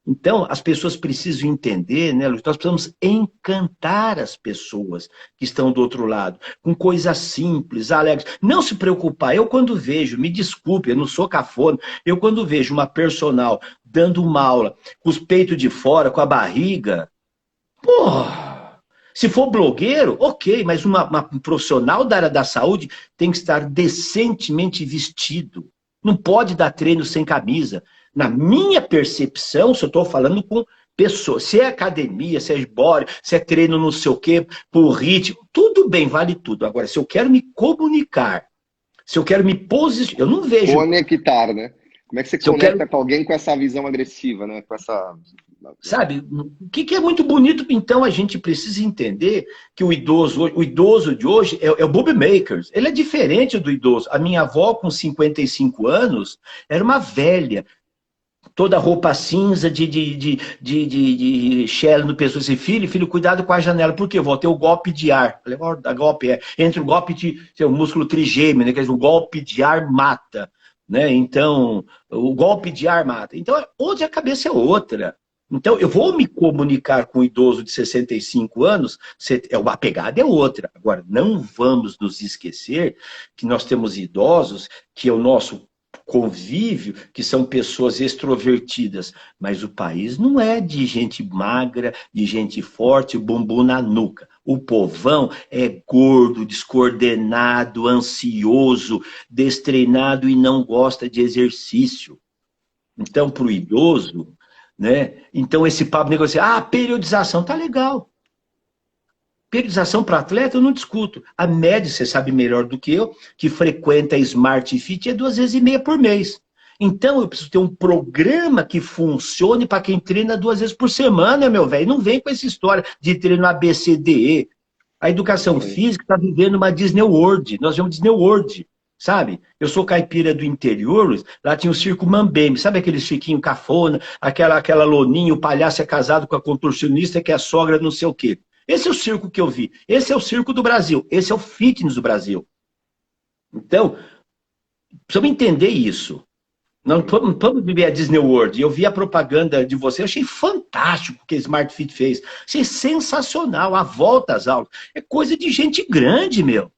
Então, as pessoas precisam entender, né, Luiz? Nós precisamos encantar as pessoas que estão do outro lado, com coisas simples, alegres. Não se preocupar. Eu, quando vejo, me desculpe, eu não sou cafona, eu, quando vejo uma personal dando uma aula com os peitos de fora, com a barriga, porra, se for blogueiro, ok, mas um profissional da área da saúde tem que estar decentemente vestido. Não pode dar treino sem camisa. Na minha percepção, se eu estou falando com pessoas, se é academia, se é body, se é treino não sei o quê, por ritmo, tudo bem, vale tudo. Agora, se eu quero me comunicar, se eu quero me posicionar, eu não vejo...
Conectar, né? Como é que você conecta com alguém com essa visão agressiva, né? Com essa...
Sabe, o que é muito bonito, então a gente precisa entender que o idoso de hoje é o Bob Makers. Ele é diferente do idoso. A minha avó, com 55 anos, era uma velha, toda roupa cinza de shell no pescoço. E filho, cuidado com a janela. Por quê? Vou ter o golpe de ar. Falei, golpe entre o golpe de o músculo trigêmeo, né? Quer dizer, o golpe de ar mata. Né? Então, o golpe de ar mata. Então, hoje a cabeça é outra. Então, eu vou me comunicar com um idoso de 65 anos, a pegada é outra. Agora, não vamos nos esquecer que nós temos idosos, que é o nosso convívio, que são pessoas extrovertidas. Mas o país não é de gente magra, de gente forte, bumbum na nuca. O povão é gordo, descoordenado, ansioso, destreinado e não gosta de exercício. Então, para o idoso, né? Então, esse papo negócio, periodização, tá legal. Periodização para atleta, eu não discuto. A média, você sabe melhor do que eu, que frequenta Smart Fit é 2 vezes e meia por mês. Então, eu preciso ter um programa que funcione para quem treina 2 vezes por semana, meu velho. Não vem com essa história de treino ABCDE. A educação física está vivendo uma Disney World. Nós vemos Disney World, sabe? Eu sou caipira do interior, Luiz, lá tinha o circo Mambembe. Sabe aquele cirquinho cafona, aquela loninha, o palhaço é casado com a contorcionista que é a sogra não sei o quê. Esse é o circo que eu vi. Esse é o circo do Brasil. Esse é o fitness do Brasil. Então, precisamos entender isso. Não vamos viver a Disney World. Eu vi a propaganda de você, eu achei fantástico o que a Smart Fit fez. Achei sensacional. A volta às aulas. É coisa de gente grande, meu.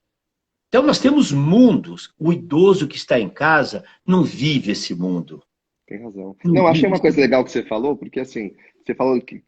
Então nós temos mundos. O idoso que está em casa não vive esse mundo.
Tem razão. Não, achei uma coisa legal que você falou, porque assim, você falou que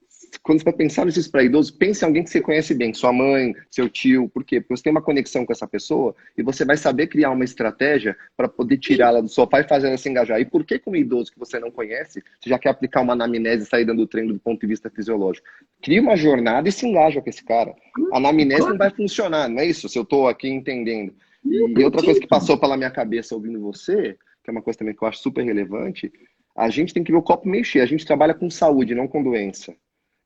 quando você vai pensar nesses para idosos, pense em alguém que você conhece bem, sua mãe, seu tio, por quê? Porque você tem uma conexão com essa pessoa e você vai saber criar uma estratégia para poder tirá-la do sofá e fazer ela se engajar. E por que com um idoso que você não conhece, você já quer aplicar uma anamnese e sair dando treino do ponto de vista fisiológico? Cria uma jornada e se engaja com esse cara. A anamnese não vai funcionar, não é isso? Se eu estou aqui entendendo. E outra coisa que passou pela minha cabeça ouvindo você, que é uma coisa também que eu acho super relevante, a gente tem que ver o copo meio cheio. A gente trabalha com saúde, não com doença.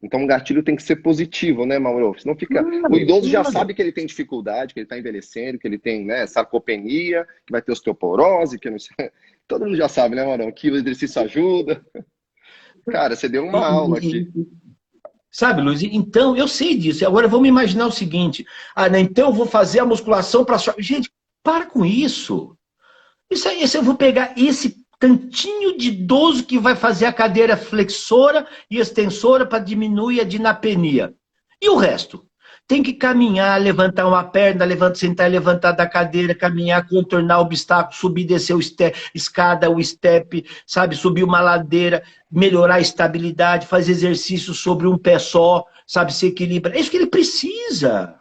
Então o gatilho tem que ser positivo, né, Mauro? Senão fica... O idoso já sabe que ele tem dificuldade, que ele está envelhecendo, que ele tem, né, sarcopenia, que vai ter osteoporose, que não sei... Todo mundo já sabe, né, Mauro? Que o exercício ajuda. Cara, você deu uma aula aqui.
Sabe, Luiz? Então, eu sei disso. Agora vamos imaginar o seguinte. Né, então eu vou fazer a musculação para... Gente, para com isso. Isso aí, eu vou pegar esse tantinho de idoso que vai fazer a cadeira flexora e extensora para diminuir a dinapenia. E o resto? Tem que caminhar, levantar uma perna, sentar e levantar da cadeira, caminhar, contornar obstáculos, subir e descer escada, o step, sabe? Subir uma ladeira, melhorar a estabilidade, fazer exercício sobre um pé só, sabe? Se equilibra. É isso que ele precisa.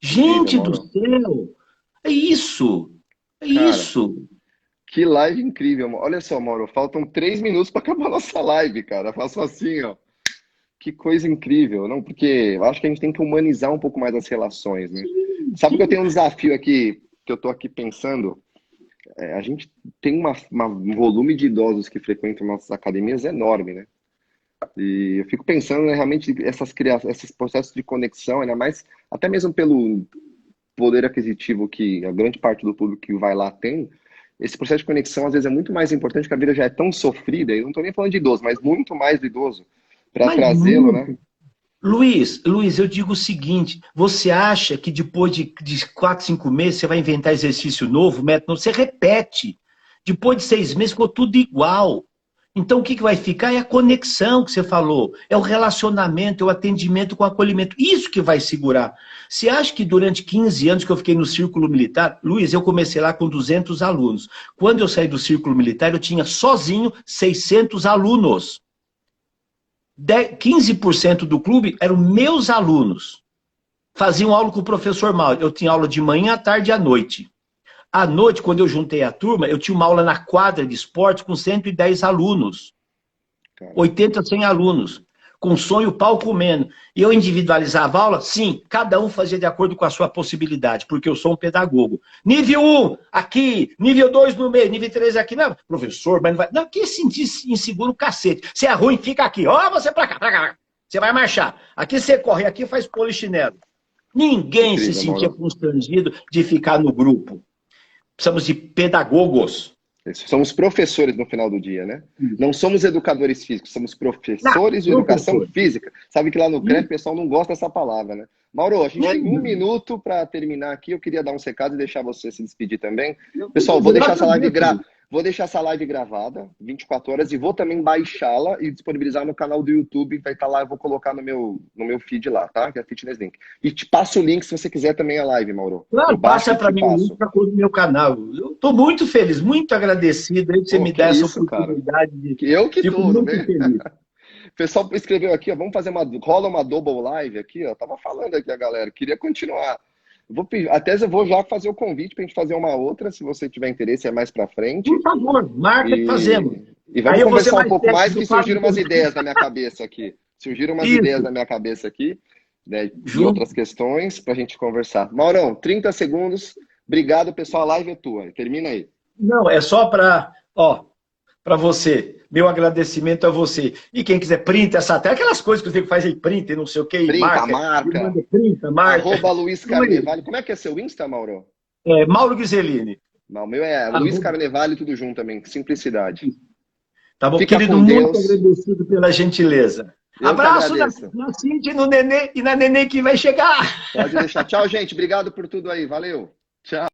Gente do céu! É isso! É isso!
Que live incrível, Mauro. Olha só, Mauro, faltam 3 minutos para acabar a nossa live, cara. Faço assim, ó. Que coisa incrível, não? Porque eu acho que a gente tem que humanizar um pouco mais as relações, né? Sabe que eu tenho um desafio aqui, que eu tô aqui pensando? A gente tem um volume de idosos que frequentam nossas academias enorme, né? E eu fico pensando, né, realmente, esses processos de conexão, ainda mais, até mesmo pelo poder aquisitivo que a grande parte do público que vai lá tem, esse processo de conexão, às vezes, é muito mais importante, porque a vida já é tão sofrida, e eu não estou nem falando de idoso, mas muito mais do idoso, para trazê-lo, né?
Luiz, eu digo o seguinte, você acha que depois de 4, 5 meses você vai inventar exercício novo, método novo? Você repete. Depois de 6 meses ficou tudo igual. Então o que vai ficar é a conexão que você falou, é o relacionamento, é o atendimento com o acolhimento. Isso que vai segurar. Você acha que durante 15 anos que eu fiquei no círculo militar, Luiz, eu comecei lá com 200 alunos. Quando eu saí do círculo militar, eu tinha sozinho 600 alunos. 15% do clube eram meus alunos. Faziam aula com o professor Mauro. Eu tinha aula de manhã, à tarde e à noite. À noite, quando eu juntei a turma, eu tinha uma aula na quadra de esporte com 110 alunos. 80, 100 alunos. Com som e o pau comendo. E eu individualizava a aula? Sim, cada um fazia de acordo com a sua possibilidade, porque eu sou um pedagogo. Nível 1, aqui. Nível 2 no meio. Nível 3 aqui. Não, professor, mas não vai... Não, que sentir inseguro o cacete. Se é ruim, fica aqui. Ó, você pra cá, pra cá. Você vai marchar. Aqui você corre, aqui faz polichinelo. Ninguém se sentia constrangido de ficar no grupo. Precisamos de pedagogos.
Somos professores no final do dia, né? Não somos educadores físicos, somos professores de educação física. Sabe que lá no CREF o pessoal não gosta dessa palavra, né? Mauro, a gente tem 1 minuto para terminar aqui. Eu queria dar uns recados e deixar você se despedir também. Pessoal, vou deixar essa live gravada, 24 horas, e vou também baixá-la e disponibilizar no canal do YouTube. Vai estar lá, eu vou colocar no meu feed lá, tá? Que é Fitness Link. E te passo o link se você quiser também a live, Mauro.
Claro, passa para mim o link para o meu canal. Eu estou muito feliz, muito agradecido aí que você me dá essa oportunidade.
Eu que estou, né? O pessoal escreveu aqui, ó, vamos fazer rola uma double live aqui, ó. Tava falando aqui a galera, queria continuar. Até eu vou já fazer o convite pra gente fazer uma outra, se você tiver interesse, é mais pra frente.
Por favor, marca e fazemos.
E vamos
Aí eu vou ser
conversar um pouco
perto
mais,
do
que surgiram
Fábio.
umas ideias na minha cabeça aqui. Surgiram umas
Isso.
ideias na minha cabeça aqui, né, de
Junto.
outras questões para a gente conversar. Maurão, 30 segundos. Obrigado, pessoal. A live é tua. Termina aí.
Não, é só para você. Meu agradecimento a você. E quem quiser, printa essa até aquelas coisas que você faz aí, printa e não sei o que, e
Printa,
marca.
marca.
Printa, marca.
Arroba Luiz Carnevale. Como é que é seu Insta, Mauro?
Mauro Ghiseline.
Não, o meu é Luiz Carnevale, tudo junto também. Simplicidade.
Tá bom,
Fica
querido,
com
muito
Deus.
agradecido pela gentileza.
Eu
Abraço
que agradeço.
na Cintia, no Nenê e na Nenê que vai chegar.
Pode deixar. Tchau, gente. Obrigado por tudo aí. Valeu. Tchau.